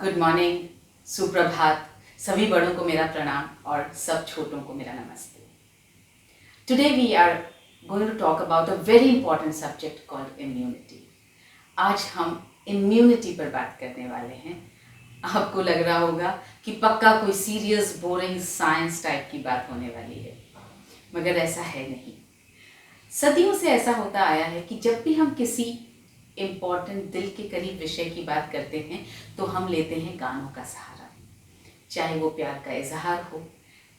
Good morning, सुप्रभात। सभी बड़ों को मेरा प्रणाम और सब छोटों को मेरा नमस्ते। Today we are going to talk about a very important subject called immunity. आज हम इम्यूनिटी पर बात करने वाले हैं। आपको लग रहा होगा कि पक्का कोई सीरियस बोरिंग साइंस टाइप की बात होने वाली है, मगर ऐसा है नहीं। सदियों से ऐसा होता आया है कि जब भी हम किसी इम्पॉर्टेंट दिल के करीब विषय की बात करते हैं तो हम लेते हैं गानों का सहारा। चाहे वो प्यार का इजहार हो,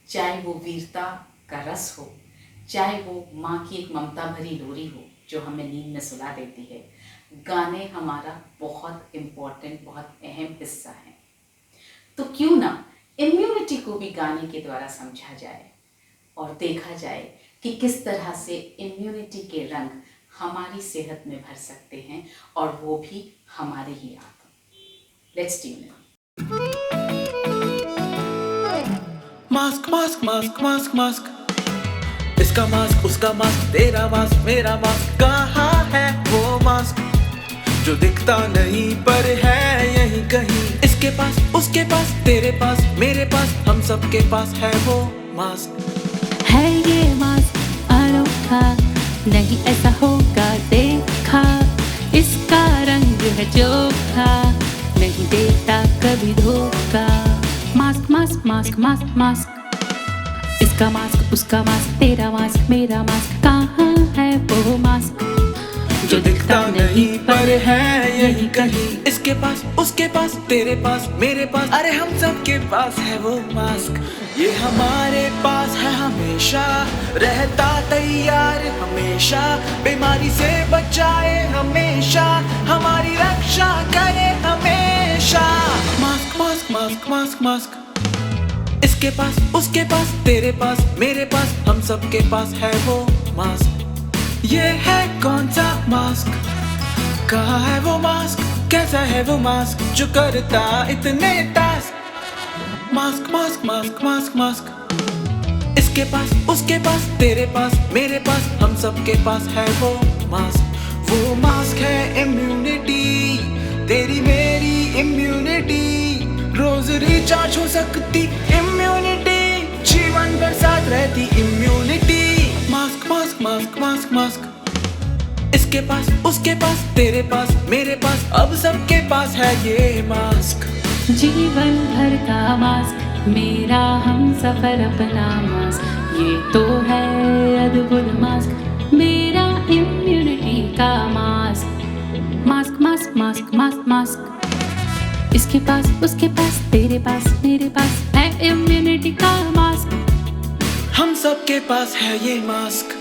चाहे वो वीरता का रस हो, चाहे वो माँ की एक ममता भरी लोरी हो जो हमें नींद में सुला देती है। गाने हमारा बहुत इम्पॉर्टेंट, बहुत अहम हिस्सा है। तो क्यों ना इम्यूनिटी को भी गाने के द्वारा समझा जाए और देखा जाए कि किस तरह से इम्यूनिटी के रंग हमारी सेहत में भर सकते हैं, और वो भी हमारे ही आप। Let's tune in. Mask mask mask mask mask, इसका मास्क उसका मास्क, तेरा मास्क मेरा मास्क, कहाँ है वो मास्क जो दिखता नहीं पर है यहीं कहीं। इसके पास उसके पास, तेरे पास मेरे पास, हम सबके पास है वो मास्क। है ये मास्क अनोखा, नहीं ऐसा होगा देखा। इसका रंग है चोखा, नहीं देता कभी धोखा। Mask mask mask mask mask, इसका मास्क उसका मास्क, तेरा मास्क मेरा मास्क, कहाँ है वो मास्क जो दिखता नहीं पर है यहीं कहीं। इसके पास उसके पास, तेरे पास मेरे पास, अरे हम सबके पास है वो मास्क। ये हमारे पास है हमेशा, रहता तैयार हमेशा, बीमारी से बचाए हमेशा, हमारी रक्षा करे हमेशा। Mask mask mask mask mask, इसके पास उसके पास, तेरे पास मेरे पास, हम सबके पास है वो मास्क। ये है कौन सा मास्क, कहाँ है वो मास्क, कैसा है वो मास्क जो करता इतने task. Mask mask mask mask mask, इसके पास उसके पास, तेरे पास मेरे पास, हम सबके पास है वो मास्क। वो मास्क है इम्यूनिटी, तेरी मेरी इम्यूनिटी, रोज रिचार्ज हो सकती इम्यूनिटी, जीवन भर साथ रहती immunity. Mask mask mask mask mask, इसके पास उसके पास, तेरे पास मेरे पास, अब सबके पास है ये मास्क। जीवन भर का मास्क, मेरा हम सफर अपना मास्क। ये तो है अद्भुत मास्क, मेरा इम्यूनिटी का mask. Mask mask mask mask mask, इसके पास उसके पास, तेरे पास मेरे पास, है इम्यूनिटी का मास्क। हम सबके पास है ये मास्क।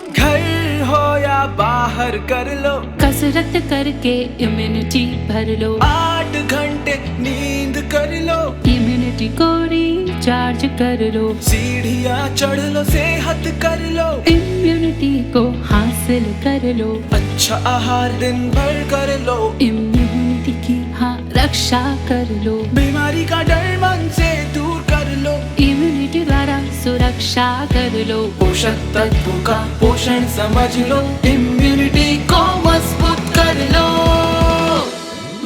घर हो या बाहर कर लो, कसरत करके इम्यूनिटी भर लो। 8 घंटे नींद कर लो, इम्यूनिटी को रिचार्ज कर लो। सीढ़ियाँ चढ़ लो, सेहत कर लो, इम्यूनिटी को हासिल कर लो। अच्छा आहार दिन भर कर लो, इम्यूनिटी की हाँ रक्षा कर लो। बीमारी का डर मन से दूर कर लो, इम्यूनिटी द्वारा सुरक्षा कर लो। पोषक तत्वों का पोषण समझ लो, इम्यूनिटी को मजबूत कर लो।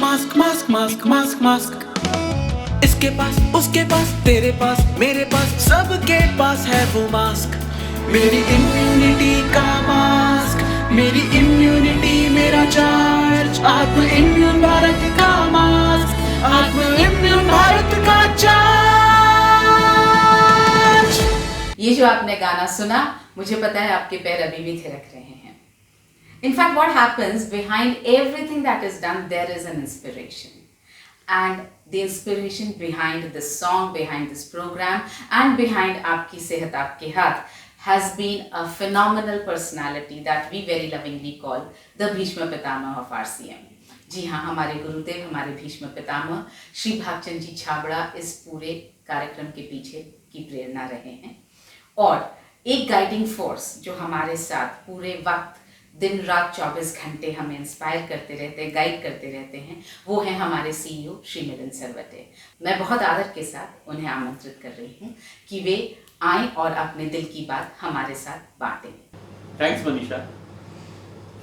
Mask mask mask mask mask, इसके पास उसके पास, तेरे पास मेरे पास, सबके पास है वो मास्क। मेरी इम्यूनिटी का मास्क, मेरी इम्यूनिटी मेरा चार्ज, आत्म इम्यून भारत का मास्क, आत्म इम्यून भारत का चार्ज। ये जो आपने गाना सुना, मुझे पता है आपके पैर अभी भी थिरक रहे हैं। In fact, what happens behind everything that is done, there is an inspiration. And the inspiration behind this song, behind this program, and behind Aapki Sehat Aapke Haath has been a phenomenal personality that we very lovingly call the Bhishma Pitama of RCM. जी हाँ, हमारे गुरुदेव, हमारे भीष्म पितामह श्री भागचंद जी छाबड़ा इस पूरे कार्यक्रम के पीछे की प्रेरणा रहे हैं, और एक गाइडिंग फोर्स जो हमारे साथ पूरे वक्त दिन रात 24 घंटे हमें इंस्पायर करते रहते हैं, गाइड करते रहते हैं, वो है हमारे सीईओ श्री मिलिंद सरवटे। मैं बहुत आदर के साथ उन्हें आमंत्रित कर रही हूँ कि वे आएं और अपने दिल की बात हमारे साथ बांटें। Thanks, Manisha.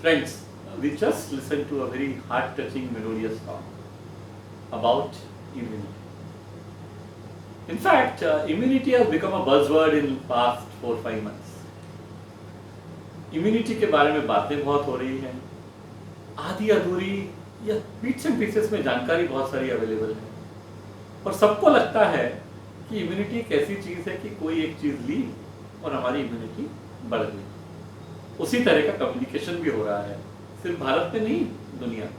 Friends, we just listened to a very heart-touching, melodious song about immunity. In fact, immunity has become a buzzword in past 4-5 months. Immunity के बारे में बातें बहुत हो रही हैं, आधी अधूरी या बिट्स एंड पीसेस में जानकारी बहुत सारी अवेलेबल है, और सबको लगता है कि इम्यूनिटी एक ऐसी चीज़ है कि कोई एक चीज़ ली और हमारी इम्यूनिटी बढ़ गई। उसी तरह का कम्युनिकेशन भी हो रहा है, सिर्फ भारत में नहीं, दुनिया में।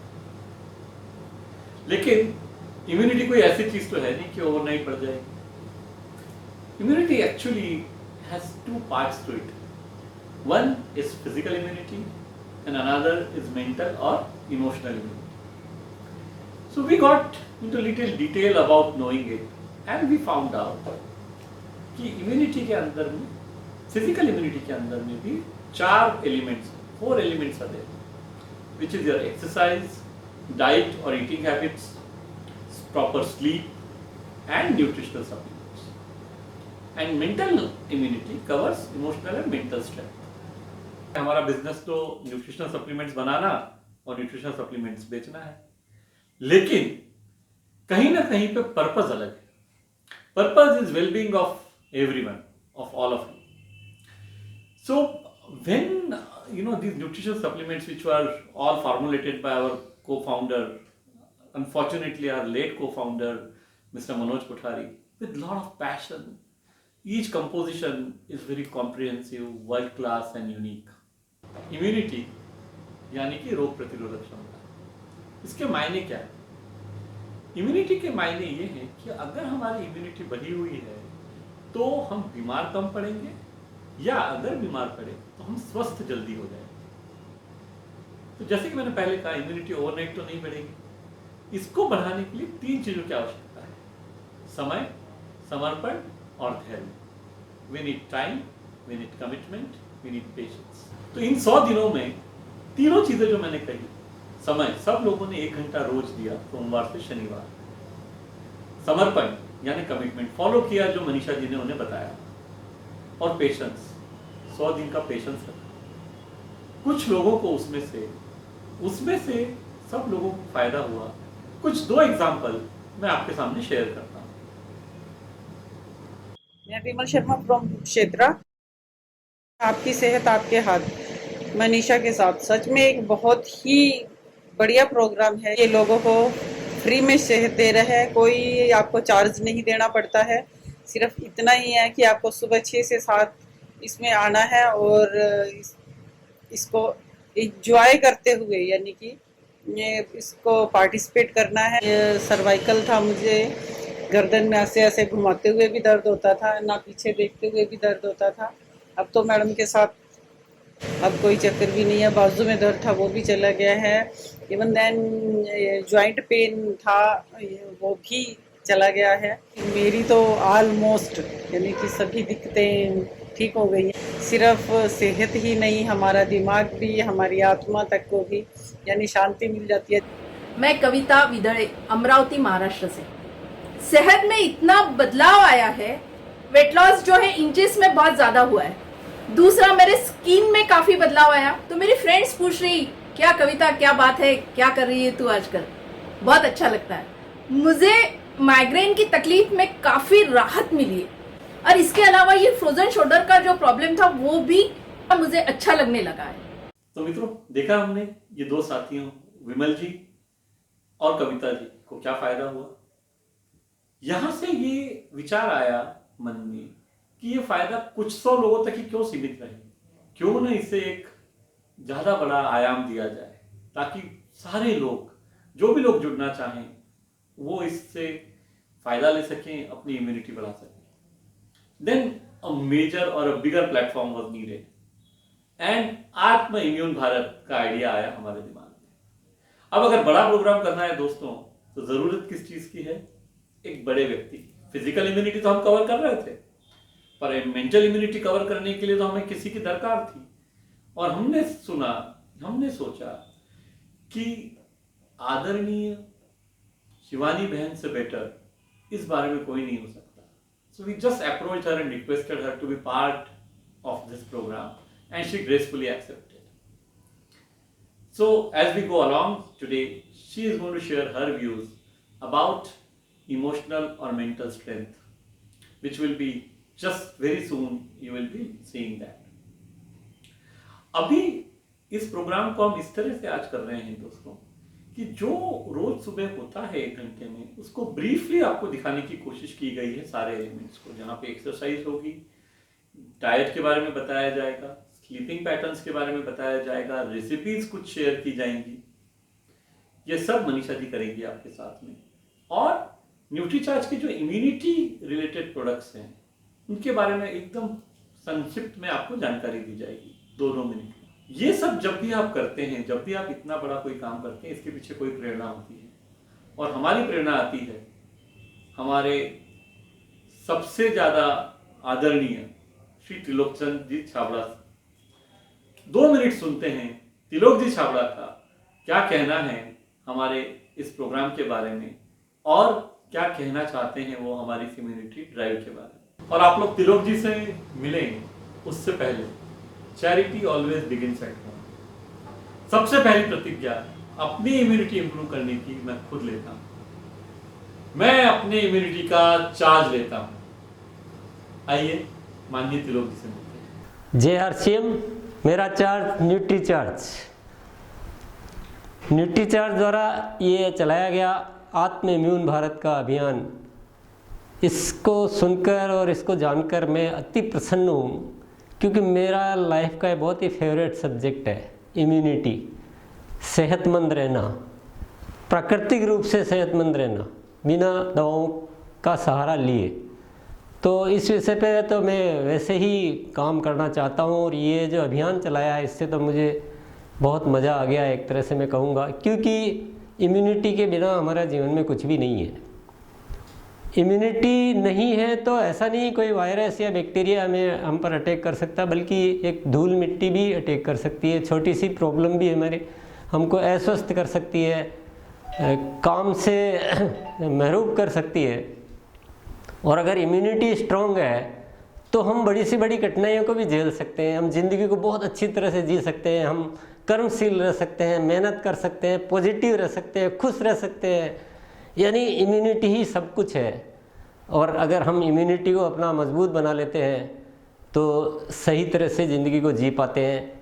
लेकिन इम्यूनिटी कोई ऐसी चीज़ तो है नहीं कि ओवरनाइट बढ़ जाएगी। Immunity actually has 2 parts to it. One is physical immunity and another is mental or emotional immunity. So we got into little detail about knowing it and we found out कि immunity के अंदर में, physical immunity के अंदर में भी 4 elements are there, which is your exercise, diet or eating habits, proper sleep and nutritional supplements. And mental immunity covers emotional and mental strength. हमारा business तो न्यूट्रिशनल सप्लीमेंट्स बनाना और न्यूट्रिशनल सप्लीमेंट्स बेचना है, लेकिन कहीं ना कहीं पे पर्पस अलग है। Purpose is wellbeing of everyone, of all of you. So when you know these nutritional supplements which were all formulated by our co-founder, unfortunately our late co-founder Mr. Manoj Kothari, with lot of passion. Each composition is very comprehensive, world class and unique. Immunity यानी कि रोग प्रतिरोधक क्षमता, इसके मायने क्या है? Immunity के मायने ये हैं कि अगर हमारी इम्यूनिटी बढ़ी हुई है तो हम बीमार कम पड़ेंगे, या अगर बीमार पड़े तो हम स्वस्थ जल्दी हो जाएंगे। तो जैसे कि मैंने पहले कहा, इम्यूनिटी ओवरनाइट तो नहीं बढ़ेगी। इसको बढ़ाने के लिए 3 चीजों की आवश्यकता है: समय, समर्पण और धैर्य। We need time, we need commitment, we need patience. तो इन 100 दिनों में तीनों चीजें जो मैंने कही, समय, सब लोगों ने 1 घंटा रोज दिया सोमवार से शनिवार। समर्पण यानी कमिटमेंट, फॉलो किया जो मनीषा जी ने उन्हें बताया। और पेशेंस, 100 दिन का पेशेंस रखा। कुछ लोगों को उसमें से सब लोगों को फायदा हुआ। कुछ 2 एग्जाम्पल मैं आपके सामने शेयर करता हूँ। मैं विमल शर्मा फ्रॉम क्षेत्रा। आपकी सेहत आपके हाथ, मनीषा के साथ सच में एक बहुत ही बढ़िया प्रोग्राम है। ये लोगों को फ्री में सेहत दे रहा है, कोई आपको चार्ज नहीं देना पड़ता है। सिर्फ इतना ही है कि आपको सुबह 6 से 7 इसमें आना है और इसको एंजॉय करते हुए, यानी कि इसको पार्टिसिपेट करना है। सर्वाइकल था, मुझे गर्दन में ऐसे घुमाते हुए भी दर्द होता था, ना पीछे देखते हुए भी दर्द होता था। अब तो मैडम के साथ अब कोई चक्कर भी नहीं है। बाजू में दर्द था वो भी चला गया है। इवन देन जॉइंट पेन था वो भी चला गया है। मेरी तो ऑलमोस्ट यानी कि सभी दिक्कतें ठीक हो गई हैं। सिर्फ सेहत ही नहीं, हमारा दिमाग भी, हमारी आत्मा तक को भी यानी शांति मिल जाती है। मैं कविता विदड़े, अमरावती, महाराष्ट्र से। सेहत में इतना बदलाव आया है, वेट लॉस जो है इंचेस में बहुत ज्यादा हुआ है। दूसरा, मेरे स्किन में काफी बदलाव आया। तो मेरी फ्रेंड्स पूछ रही, क्या कविता, क्या बात है, क्या कर रही है तू आजकल? बहुत अच्छा लगता है। मुझे माइग्रेन की तकलीफ में काफी राहत मिली है, और इसके अलावा ये फ्रोजन शोल्डर का जो प्रॉब्लम था वो भी मुझे अच्छा लगने लगा है। तो मित्रों, देखा हमने ये 2 साथियों विमल जी और कविता जी को क्या फायदा हुआ। यहां से ये विचार आया मन में कि ये फायदा कुछ 100 लोगों तक ही क्यों सीमित रहे, क्यों न इसे एक ज्यादा बड़ा आयाम दिया जाए, ताकि सारे लोग, जो भी लोग जुड़ना चाहें, वो इससे फायदा ले सकें, अपनी इम्यूनिटी बढ़ा सकें। Then a major or a bigger platform was needed, and आत्म इम्यून भारत का आइडिया आया हमारे दिमाग में। अब अगर बड़ा प्रोग्राम करना है दोस्तों, तो जरूरत किस चीज की है? एक बड़े व्यक्ति की। फिजिकल इम्यूनिटी तो हम कवर कर रहे थे, पर मेंटल इम्यूनिटी कवर करने के लिए तो हमें किसी की दरकार थी। और हमने सोचा कि आदरणीय शिवानी बहन से बेटर इस बारे में कोई नहीं हो सकता। So we just approached her and requested her to be part of this programme, and she gracefully accepted. So as we go along today, she is going to share her views about emotional or mental strength, which will be just very soon you will be seeing that. अभी इस programme को हम इस तरह से आज कर रहे हैं दोस्तों कि जो रोज सुबह होता है 1 घंटे में उसको ब्रीफली आपको दिखाने की कोशिश की गई है सारे एलिमेंट्स को, जहाँ पे एक्सरसाइज होगी, डाइट के बारे में बताया जाएगा, स्लीपिंग पैटर्न्स के बारे में बताया जाएगा, रेसिपीज कुछ शेयर की जाएंगी। ये सब मनीषा जी करेंगी आपके साथ में। और न्यूट्रीचार्ज के जो इम्यूनिटी रिलेटेड प्रोडक्ट्स हैं उनके बारे में एकदम संक्षिप्त में आपको जानकारी दी जाएगी 2-2 मिनट में। ये सब जब भी आप करते हैं, जब भी आप इतना बड़ा कोई काम करते हैं, इसके पीछे कोई प्रेरणा होती है और हमारी प्रेरणा आती है हमारे सबसे ज्यादा आदरणीय श्री त्रिलोकचंद जी छाबड़ा से। 2 मिनट सुनते हैं त्रिलोक जी छाबड़ा का क्या कहना है हमारे इस प्रोग्राम के बारे में और क्या कहना चाहते हैं वो हमारी इम्यूनिटी ड्राइव के बारे में। और आप लोग त्रिलोक जी से मिलें उससे पहले charity always begins at home. सबसे पहली प्रतिज्ञा अपनी इम्यूनिटी इंप्रूव करने की मैं खुद लेता हूं। मैं अपने इम्यूनिटी का चार्ज लेता हूं। आइए माननीय त्रिलोक जी से मिलते हैं। जय RCM। मेरा चार्ज न्यूट्रीचार्ज द्वारा ये चलाया गया आत्म इम्यून भारत का अभियान, इसको सुनकर और इसको जानकर मैं अति प्रसन्न हूँ, क्योंकि मेरा लाइफ का बहुत ही फेवरेट सब्जेक्ट है इम्यूनिटी, सेहतमंद रहना, प्राकृतिक रूप से सेहतमंद रहना बिना दवाओं का सहारा लिए। तो इस विषय पे तो मैं वैसे ही काम करना चाहता हूँ और ये जो अभियान चलाया है इससे तो मुझे बहुत मज़ा आ गया एक तरह से मैं कहूँगा, क्योंकि इम्यूनिटी के बिना हमारा जीवन में कुछ भी नहीं है। इम्यूनिटी नहीं है तो ऐसा नहीं कोई वायरस या बैक्टीरिया हम पर अटैक कर सकता, बल्कि एक धूल मिट्टी भी अटैक कर सकती है, छोटी सी प्रॉब्लम भी हमारे हमको अस्वस्थ कर सकती है, काम से महरूब कर सकती है। और अगर इम्यूनिटी स्ट्रॉन्ग है तो हम बड़ी से बड़ी कठिनाइयों को भी झेल सकते हैं, हम ज़िंदगी को बहुत अच्छी तरह से जी सकते हैं, हम कर्मशील रह सकते हैं, मेहनत कर सकते हैं, पॉजिटिव रह सकते हैं, खुश रह सकते हैं। यानी इम्यूनिटी ही सब कुछ है। और अगर हम इम्यूनिटी को अपना मजबूत बना लेते हैं तो सही तरह से ज़िंदगी को जी पाते हैं।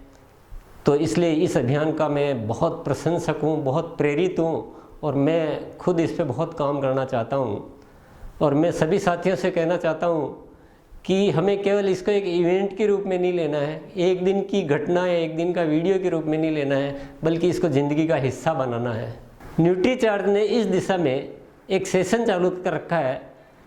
तो इसलिए इस अभियान का मैं बहुत प्रशंसक हूँ, बहुत प्रेरित हूँ और मैं खुद इस पे बहुत काम करना चाहता हूँ। और मैं सभी साथियों से कहना चाहता हूँ कि हमें केवल इसको एक इवेंट के रूप में नहीं लेना है, एक दिन की घटना या एक दिन का वीडियो के रूप में नहीं लेना है, बल्कि इसको ज़िंदगी का हिस्सा बनाना है। न्यूट्रीचार्ज ने इस दिशा में एक सेशन चालू कर रखा है,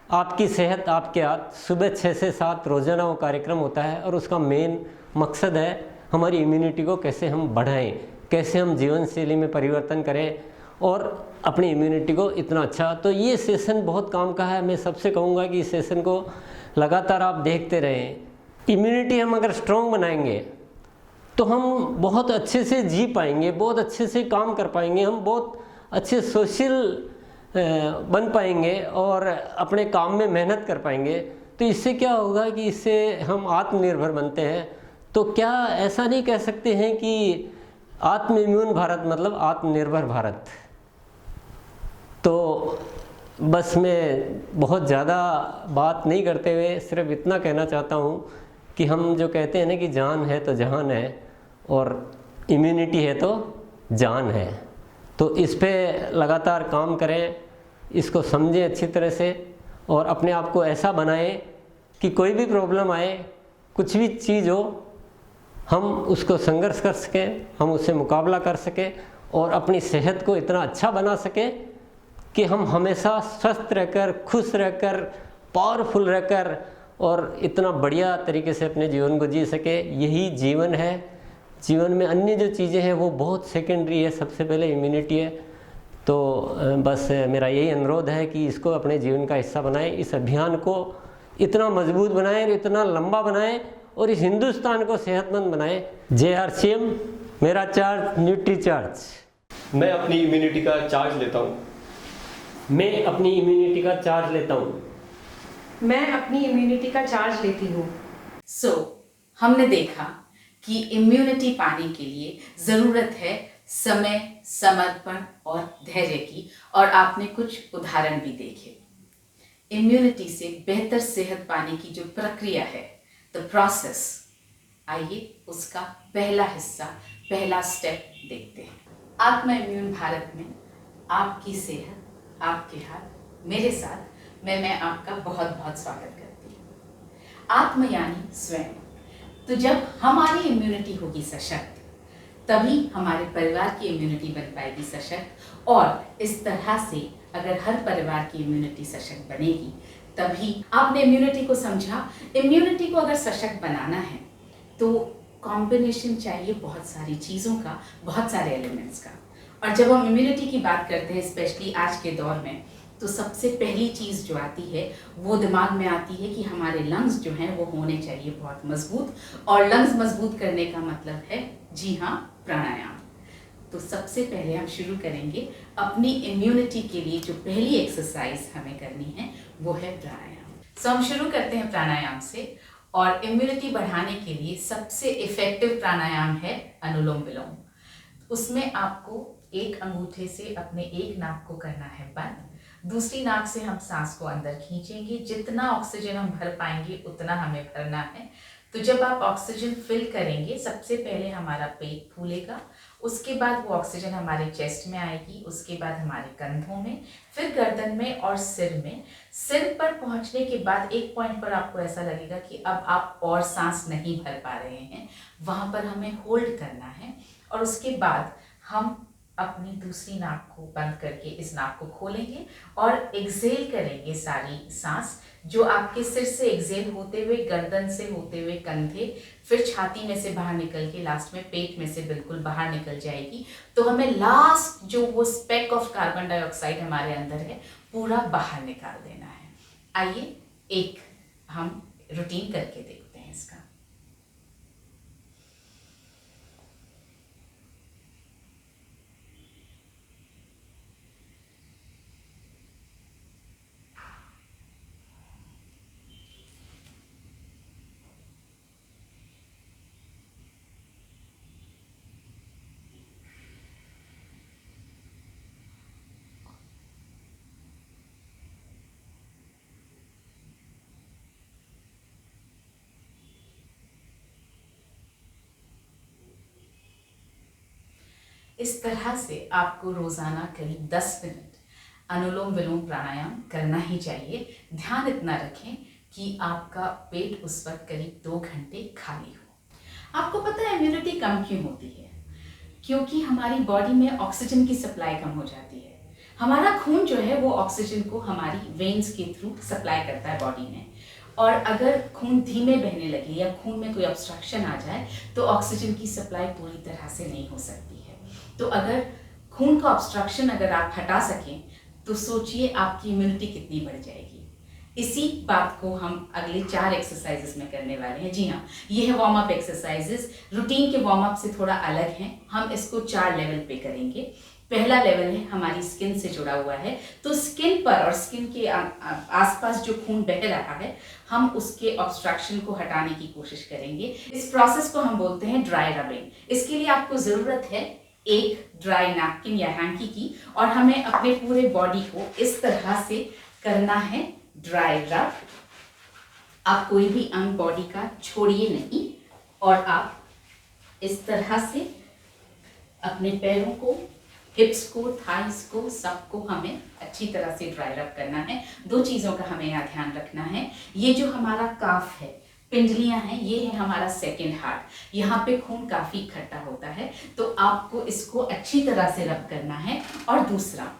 आपकी सेहत आपके हाथ। सुबह 6 से 7 रोज़ाना वो कार्यक्रम होता है और उसका मेन मकसद है हमारी इम्यूनिटी को कैसे हम बढ़ाएं, कैसे हम जीवन शैली में परिवर्तन करें और अपनी इम्यूनिटी को इतना अच्छा। तो ये सेशन बहुत काम का है। मैं सबसे कहूँगा कि इस सेशन को लगातार आप देखते रहें। इम्यूनिटी हम अगर स्ट्रॉन्ग बनाएंगे तो हम बहुत अच्छे से जी पाएंगे, बहुत अच्छे से काम कर पाएंगे, हम बहुत अच्छे सोशल बन पाएंगे और अपने काम में मेहनत कर पाएंगे। तो इससे क्या होगा कि इससे हम आत्मनिर्भर बनते हैं। तो क्या ऐसा नहीं कह सकते हैं कि आत्म इम्यून भारत मतलब आत्मनिर्भर भारत? तो बस मैं बहुत ज़्यादा बात नहीं करते हुए सिर्फ इतना कहना चाहता हूँ कि हम जो कहते हैं ना कि जान है तो जहान है और इम्यूनिटी है तो जान है। तो इस पे लगातार काम करें, इसको समझें अच्छी तरह से और अपने आप को ऐसा बनाएं कि कोई भी प्रॉब्लम आए, कुछ भी चीज़ हो, हम उसको संघर्ष कर सकें, हम उससे मुकाबला कर सकें और अपनी सेहत को इतना अच्छा बना सकें कि हम हमेशा स्वस्थ रहकर, खुश रहकर, पावरफुल रहकर और इतना बढ़िया तरीके से अपने जीवन को जी सके। यही जीवन है। जीवन में अन्य जो चीज़ें हैं वो बहुत सेकेंडरी है, सबसे पहले इम्यूनिटी है। तो बस मेरा यही अनुरोध है कि इसको अपने जीवन का हिस्सा बनाएं, इस अभियान को इतना मजबूत बनाएं, इतना लंबा बनाएं और इस हिंदुस्तान को सेहतमंद बनाएं। जय RCM। मेरा चार्ज न्यूट्रीचार्ज। मैं अपनी इम्यूनिटी का चार्ज लेता हूँ। मैं अपनी इम्यूनिटी का चार्ज लेता हूँ। मैं अपनी इम्यूनिटी का चार्ज लेती हूँ। हमने देखा कि इम्यूनिटी पाने के लिए ज़रूरत है समय, समर्पण और धैर्य की, और आपने कुछ उदाहरण भी देखे। इम्यूनिटी से बेहतर सेहत पाने की जो प्रक्रिया है, द प्रोसेस, आइए उसका पहला हिस्सा, पहला स्टेप देखते हैं। आत्मा इम्यून भारत में आपकी सेहत, आपके हाथ, मेरे साथ मैं आपका बहुत बहुत स्वागत करती हूँ। आत्म यानी स्वयं। तो जब हमारी इम्यूनिटी होगी सशक्त, तभी हमारे परिवार की इम्यूनिटी बन पाएगी सशक्त, और इस तरह से अगर हर परिवार की इम्यूनिटी सशक्त बनेगी, तभी आपने इम्यूनिटी को समझा। इम्यूनिटी को अगर सशक्त बनाना है तो कॉम्बिनेशन चाहिए बहुत सारी चीज़ों का, बहुत सारे एलिमेंट्स का। और जब हम इम्यूनिटी की बात करते हैं, स्पेशली आज के दौर में, तो सबसे पहली चीज़ जो आती है वो दिमाग में आती है कि हमारे लंग्स जो हैं वो होने चाहिए बहुत मजबूत, और लंग्स मजबूत करने का मतलब है, जी हाँ, प्राणायाम। तो सबसे पहले हम शुरू करेंगे अपनी इम्यूनिटी के लिए जो पहली एक्सरसाइज हमें करनी है वो है प्राणायाम। सो हम शुरू करते हैं प्राणायाम से, और इम्यूनिटी बढ़ाने के लिए सबसे इफेक्टिव प्राणायाम है अनुलोम विलोम। उसमें आपको एक अंगूठे से अपने एक नाक को करना है बंद, दूसरी नाक से हम सांस को अंदर खींचेंगे। जितना ऑक्सीजन हम भर पाएंगे उतना हमें भरना है। तो जब आप ऑक्सीजन फिल करेंगे, सबसे पहले हमारा पेट फूलेगा, उसके बाद वो ऑक्सीजन हमारे चेस्ट में आएगी, उसके बाद हमारे कंधों में, फिर गर्दन में और सिर में। सिर पर पहुंचने के बाद एक पॉइंट पर आपको ऐसा लगेगा कि अब आप और सांस नहीं भर पा रहे हैं, वहाँ पर हमें होल्ड करना है। और उसके बाद हम अपनी दूसरी नाक को बंद करके इस नाक को खोलेंगे और एक्सेल करेंगे सारी सांस, जो आपके सिर से एक्सेल होते हुए, गर्दन से होते हुए कंधे, फिर छाती में से बाहर निकल के लास्ट में पेट में से बिल्कुल बाहर निकल जाएगी। तो हमें लास्ट जो वो स्पेक ऑफ कार्बन डाइऑक्साइड हमारे अंदर है पूरा बाहर निकाल देना है। आइए एक हम रूटीन करके देखते हैं इसका। इस तरह से आपको रोजाना करीब 10 मिनट अनुलोम विलोम प्राणायाम करना ही चाहिए। ध्यान इतना रखें कि आपका पेट उस वक्त करीब 2 घंटे खाली हो। आपको पता है इम्यूनिटी कम क्यों होती है? क्योंकि हमारी बॉडी में ऑक्सीजन की सप्लाई कम हो जाती है। हमारा खून जो है वो ऑक्सीजन को हमारी वेन्स के थ्रू सप्लाई करता है बॉडी में, और अगर खून धीमे बहने लगे या खून में कोई ऑब्स्ट्रक्शन आ जाए तो ऑक्सीजन की सप्लाई पूरी तरह से नहीं हो सकती है। तो अगर खून का ऑब्स्ट्रक्शन अगर आप हटा सकें तो सोचिए आपकी इम्यूनिटी कितनी बढ़ जाएगी। इसी बात को हम अगले 4 एक्सरसाइजेस में करने वाले हैं। जी हाँ, ये है वार्म अप एक्सरसाइजेस। रूटीन के वार्म अप से थोड़ा अलग हैं। हम इसको 4 लेवल पे करेंगे। पहला लेवल है हमारी स्किन से जुड़ा हुआ है, तो स्किन पर और स्किन के आसपास जो खून बह रहा है, हम उसके ऑब्स्ट्रक्शन को हटाने की कोशिश करेंगे। इस प्रोसेस को हम बोलते हैं ड्राई रबिंग। इसके लिए आपको ज़रूरत है एक ड्राई नैपकिन या हैंकी की, और हमें अपने पूरे बॉडी को इस तरह से करना है ड्राई रब। आप कोई भी अंग बॉडी का छोड़िए नहीं, और आप इस तरह से अपने पैरों को, हिप्स को, थाइस को, सबको हमें अच्छी तरह से ड्राई रब करना है। 2 चीज़ों का हमें यहाँ ध्यान रखना है। ये जो हमारा काफ है, पिंडलियाँ हैं, ये है हमारा सेकंड हार्ट। यहाँ पे खून काफ़ी इकट्ठा होता है, तो आपको इसको अच्छी तरह से रब करना है। और दूसरा,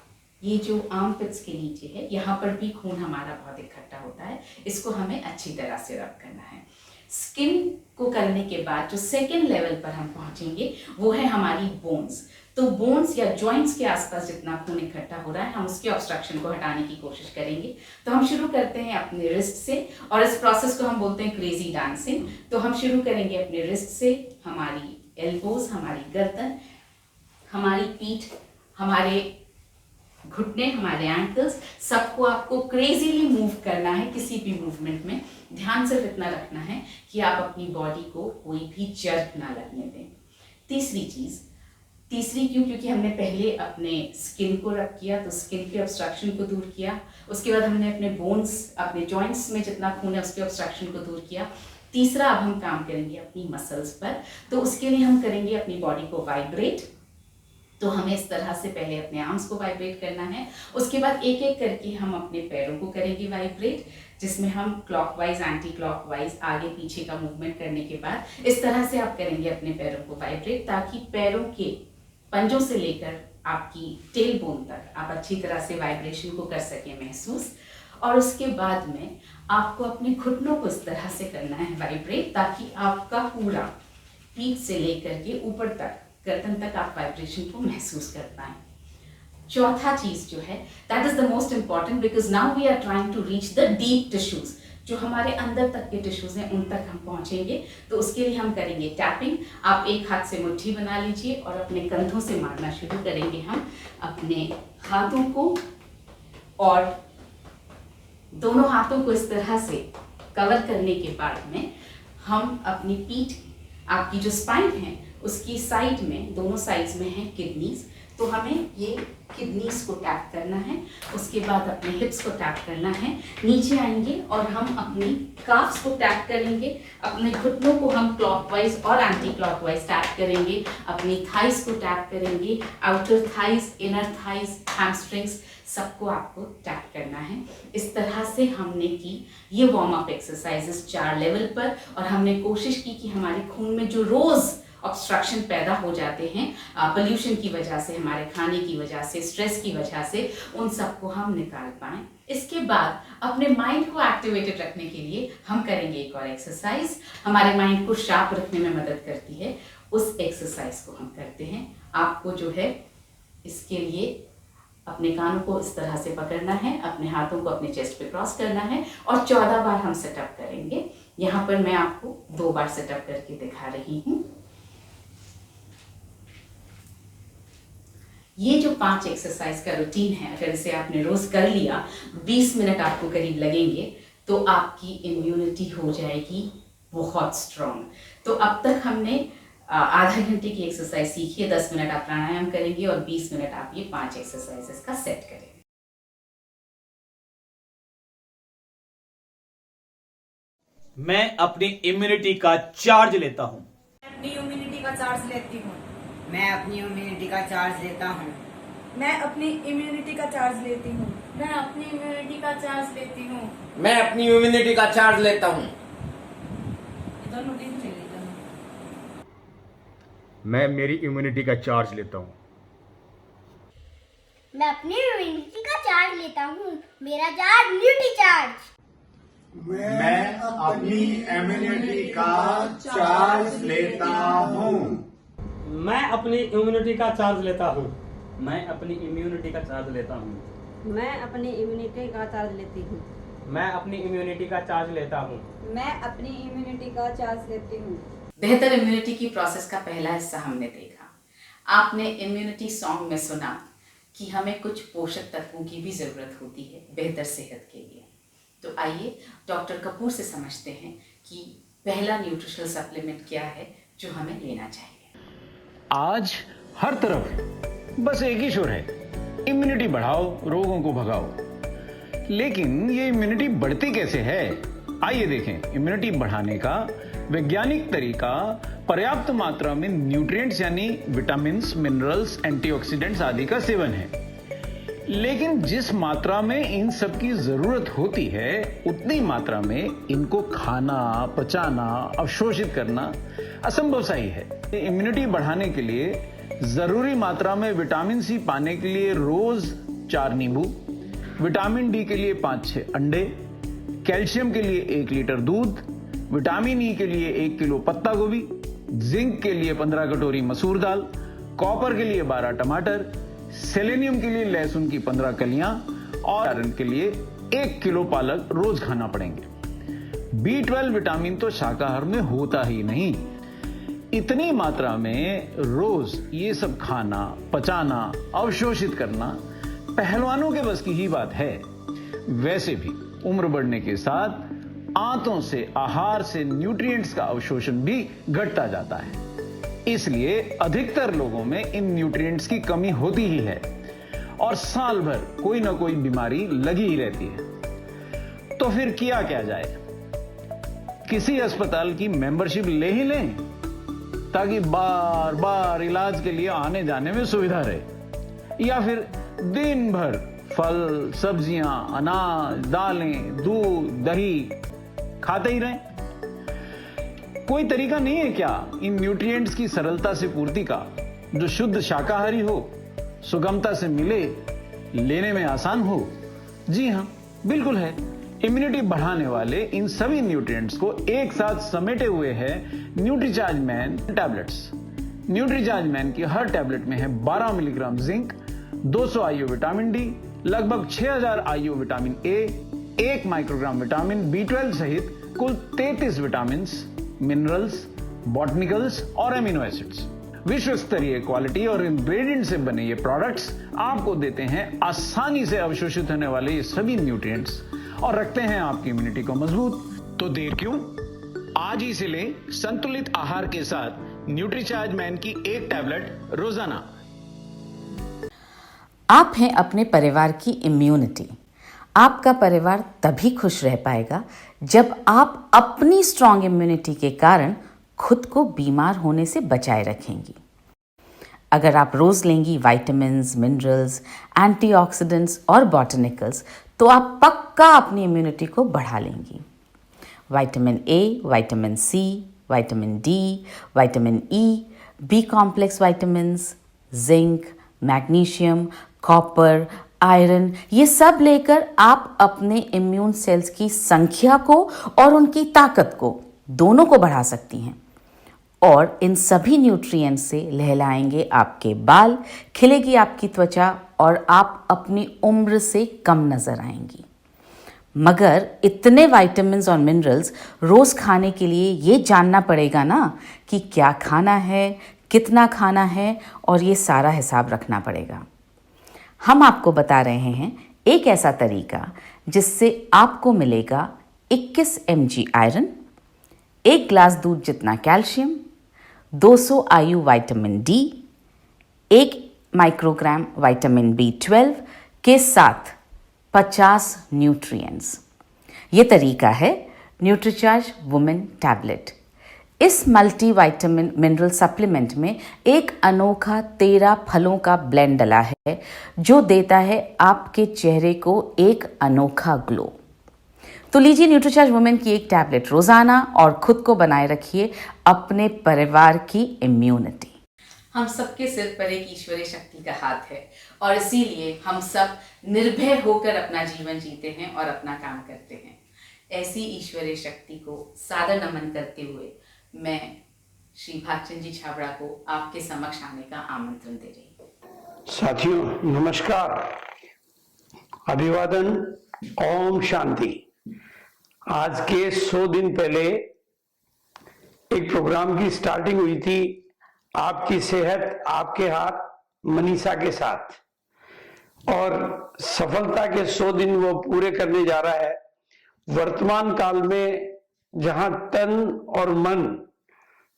ये जो आर्मपिट्स के नीचे है, यहाँ पर भी खून हमारा बहुत इकट्ठा होता है, इसको हमें अच्छी तरह से रब करना है। स्किन को करने के बाद जो सेकेंड लेवल पर हम पहुँचेंगे वो है हमारी बोन्स। तो बोन्स या जॉइंट्स के आसपास जितना खून इकट्ठा हो रहा है, हम उसके ऑब्स्ट्रक्शन को हटाने की कोशिश करेंगे। तो हम शुरू करते हैं अपने रिस्ट से, और इस प्रोसेस को हम बोलते हैं क्रेजी डांसिंग। तो हम शुरू करेंगे अपने रिस्ट से, हमारी एल्बोज, हमारी गर्दन, हमारी पीठ, हमारे घुटने, हमारे एंकल्स, सबको आपको क्रेजीली मूव करना है। किसी भी मूवमेंट में ध्यान सिर्फ इतना रखना है कि आप अपनी बॉडी को कोई भी जर्क ना लगने दें। तीसरी चीज़, तीसरी क्यों, क्योंकि हमने पहले अपने स्किन को रब किया, तो स्किन के ऑब्स्ट्रक्शन को दूर किया। उसके बाद हमने अपने बोन्स, अपने जॉइंट्स में जितना खून है उसके ऑब्स्ट्रक्शन को दूर किया। तीसरा अब हम काम करेंगे अपनी मसल्स पर, तो उसके लिए हम करेंगे अपनी बॉडी को वाइब्रेट। तो हमें इस तरह से पहले अपने आर्म्स को वाइब्रेट करना है, उसके बाद एक एक करके हम अपने पैरों को करेंगे वाइब्रेट, जिसमें हम क्लॉकवाइज एंटी क्लॉकवाइज आगे पीछे का मूवमेंट करने के बाद इस तरह से आप करेंगे अपने पैरों को वाइब्रेट, ताकि पैरों के पंजों से लेकर आपकी टेल बोन तक आप अच्छी तरह से वाइब्रेशन को कर सकें महसूस। और उसके बाद में आपको अपने घुटनों को इस तरह से करना है वाइब्रेट, ताकि आपका पूरा पीठ से लेकर के ऊपर तक, गर्दन तक आप वाइब्रेशन को महसूस कर पाएं। चौथा चीज जो है, that is the most important, because now we are trying to reach the deep tissues, जो हमारे अंदर तक के टिश्यूज हैं उन तक हम पहुंचेंगे। तो उसके लिए हम करेंगे टैपिंग। आप एक हाथ से मुट्ठी बना लीजिए और अपने कंधों से मारना शुरू करेंगे हम अपने हाथों को, और दोनों हाथों को इस तरह से कवर करने के बाद में हम अपनी पीठ, आपकी जो स्पाइन है उसकी साइड में, दोनों साइड्स में है किडनीज, तो हमें ये किडनीज को टैप करना है। उसके बाद अपने हिप्स को टैप करना है, नीचे आएंगे और हम अपनी काफ्स को टैप करेंगे, अपने घुटनों को हम क्लॉकवाइज और एंटी क्लॉकवाइज टैप करेंगे, अपनी थाइस को टैप करेंगे, outer thighs, inner thighs, hamstrings, सबको आपको टैप करना है। इस तरह से हमने की ये वार्म अप एक्सरसाइजेस 4 लेवल पर, और हमने कोशिश की कि हमारे खून में जो रोज ऑब्स्ट्रक्शन पैदा हो जाते हैं पोल्यूशन की वजह से, हमारे खाने की वजह से, स्ट्रेस की वजह से, उन सबको हम निकाल पाएं। इसके बाद अपने माइंड को एक्टिवेटेड रखने के लिए हम करेंगे एक और एक्सरसाइज, हमारे माइंड को शार्प रखने में मदद करती है। उस एक्सरसाइज को हम करते हैं। आपको जो है इसके लिए अपने कानों को इस तरह से पकड़ना है, अपने हाथों को अपने चेस्ट पे क्रॉस करना है और 14 बार हम सेटअप करेंगे। यहाँ पर मैं आपको 2 बार सेटअप करके दिखा रही हूँ। ये जो 5 एक्सरसाइज का रूटीन है, अगर इसे आपने रोज कर लिया, 20 मिनट आपको करीब लगेंगे, तो आपकी इम्यूनिटी हो जाएगी बहुत स्ट्रॉन्ग। तो अब तक हमने आधा घंटे की एक्सरसाइज सीखी है। 10 मिनट आप प्राणायाम करेंगे और 20 मिनट आप ये 5 एक्सरसाइजेस का सेट करेंगे। मैं अपनी इम्यूनिटी का चार्ज लेता हूँ। अपनी इम्यूनिटी का चार्ज लेती हूँ। मैं अपनी इम्यूनिटी का चार्ज लेता हूँ। मैं अपनी इम्यूनिटी का चार्ज लेती हूँ। मैं अपनी इम्यूनिटी का चार्ज लेती हूँ। मैं अपनी इम्यूनिटी का चार्ज लेता हूँ। मैं मेरी इम्यूनिटी का चार्ज लेता हूँ। मैं अपनी इम्यूनिटी का चार्ज लेता हूँ। मेरा चार्ज इम्यूनिटी चार्ज। मैं अपनी इम्यूनिटी का चार्ज लेता हूँ। मैं अपनी इम्यूनिटी का चार्ज लेता हूँ। मैं अपनी इम्यूनिटी का चार्ज लेता हूँ। मैं अपनी इम्यूनिटी का चार्ज लेती हूँ। मैं अपनी इम्यूनिटी का चार्ज लेता हूँ। मैं अपनी इम्यूनिटी का चार्ज लेती हूँ। बेहतर इम्यूनिटी की प्रोसेस का पहला हिस्सा हमने देखा। आपने इम्यूनिटी सॉन्ग में सुना कि हमें कुछ पोषक तत्वों की भी ज़रूरत होती है बेहतर सेहत के लिए। तो आइए डॉक्टर कपूर से समझते हैं कि पहला न्यूट्रिशनल सप्लीमेंट क्या है जो हमें लेना चाहिए। आज हर तरफ बस एक ही शोर है, इम्यूनिटी बढ़ाओ, रोगों को भगाओ। लेकिन ये इम्यूनिटी बढ़ती कैसे है? आइए देखें। इम्यूनिटी बढ़ाने का वैज्ञानिक तरीका पर्याप्त मात्रा में न्यूट्रिएंट्स यानी विटामिन्स, मिनरल्स, एंटीऑक्सीडेंट्स आदि का सेवन है। लेकिन जिस मात्रा में इन सब की जरूरत होती है, उतनी मात्रा में इनको खाना, पचाना, अवशोषित करना असंभव सा ही है। इम्यूनिटी बढ़ाने के लिए जरूरी मात्रा में विटामिन सी पाने के लिए रोज 4 नींबू, विटामिन डी के लिए 5-6 अंडे, कैल्शियम के लिए 1 लीटर दूध, विटामिन ई के लिए 1 किलो पत्ता गोभी, जिंक के लिए 15 कटोरी मसूर दाल, कॉपर के लिए 12 टमाटर, सेलेनियम के लिए लहसुन की 15 कलियां और आयरन के लिए 1 किलो पालक रोज खाना पड़ेंगे। B12 विटामिन तो शाकाहार में होता ही नहीं। इतनी मात्रा में रोज ये सब खाना, पचाना, अवशोषित करना पहलवानों के बस की ही बात है। वैसे भी उम्र बढ़ने के साथ आंतों से, आहार से न्यूट्रिएंट्स का अवशोषण भी घटता जाता है। इसलिए अधिकतर लोगों में इन न्यूट्रिएंट्स की कमी होती ही है और साल भर कोई ना कोई बीमारी लगी ही रहती है। तो फिर किया क्या जाए? किसी अस्पताल की मेंबरशिप ले ही लें ताकि बार बार इलाज के लिए आने जाने में सुविधा रहे, या फिर दिन भर फल, सब्जियां, अनाज, दालें, दूध, दही खाते ही रहें। कोई तरीका नहीं है क्या इन न्यूट्रिएंट्स की सरलता से पूर्ति का, जो शुद्ध शाकाहारी हो, सुगमता से मिले, लेने में आसान हो? जी हां, बिल्कुल है। इम्यूनिटी बढ़ाने वाले इन सभी न्यूट्रिएंट्स को एक साथ समेटे हुए है Nutricharge man tablets. Nutricharge man की हर टैबलेट में है 12 milligram zinc, 200 IU vitamin D, लगभग 6000 IU vitamin A, 1 microgram vitamin B12 सहित कुल 33 विटामिन, मिनरल्स, बॉटनिकल्स और एमिनो एसिड्स। विश्व स्तरीय क्वालिटी और इंग्रेडिएंट से बने ये प्रोडक्ट्स आपको देते हैं आसानी से अवशोषित होने वाले ये सभी न्यूट्रिएंट्स और रखते हैं आपकी इम्यूनिटी को मजबूत। तो देर क्यों, आज ही से लें संतुलित आहार के साथ न्यूट्रीचार्ज मैन की एक टैबलेट रोजाना। आप हैं अपने परिवार की इम्यूनिटी। आपका परिवार तभी खुश रह पाएगा जब आप अपनी स्ट्रॉन्ग इम्यूनिटी के कारण खुद को बीमार होने से बचाए रखेंगी। अगर आप रोज लेंगी विटामिन्स, मिनरल्स, एंटीऑक्सीडेंट्स और बॉटनिकल्स, तो आप पक्का अपनी इम्यूनिटी को बढ़ा लेंगी। Vitamin A, vitamin C, vitamin D, vitamin E, B complex vitamins, zinc, magnesium, copper, iron, ये सब लेकर आप अपने इम्यून सेल्स की संख्या को और उनकी ताकत को दोनों को बढ़ा सकती हैं। और इन सभी न्यूट्रिएंट्स से लहलाएंगे आपके बाल, खिलेगी आपकी त्वचा और आप अपनी उम्र से कम नजर आएंगी। मगर इतने विटामिन्स और मिनरल्स रोज खाने के लिए ये जानना पड़ेगा ना कि क्या खाना है, कितना खाना है, और ये सारा हिसाब रखना पड़ेगा। हम आपको बता रहे हैं एक ऐसा तरीका जिससे आपको मिलेगा 21 mg आयरन, 1 ग्लास दूध जितना calcium, 200 IU vitamin D, 1 microgram vitamin B12 के साथ 50 न्यूट्रिएंट्स। ये तरीका है न्यूट्रीचार्ज वुमेन टैबलेट। इस मल्टी विटामिन मिनरल सप्लीमेंट में एक अनोखा 13 फलों का ब्लेंड डला है जो देता है आपके चेहरे को एक अनोखा ग्लो। तो लीजिए न्यूट्रीचार्ज वुमेन की एक टैबलेट रोजाना और खुद को बनाए रखिए अपने परिवार की इम्यूनिटी। हम सबके सिर पर एक ईश्वरीय शक्ति का हाथ है और इसीलिए हम सब निर्भय होकर अपना जीवन जीते हैं और अपना काम करते हैं। ऐसी ईश्वरीय शक्ति को सादर नमन करते हुए मैं श्री भागचंद जी छाबड़ा को आपके समक्ष आने का आमंत्रण दे रही हूँ। साथियों नमस्कार, अभिवादन, ओम शांति। आज के 100 दिन पहले एक प्रोग्राम की स्टार्टिंग हुई थी, आपकी सेहत आपके हाथ, मनीषा के साथ, और सफलता के 100 दिन वो पूरे करने जा रहा है। वर्तमान काल में जहां तन और मन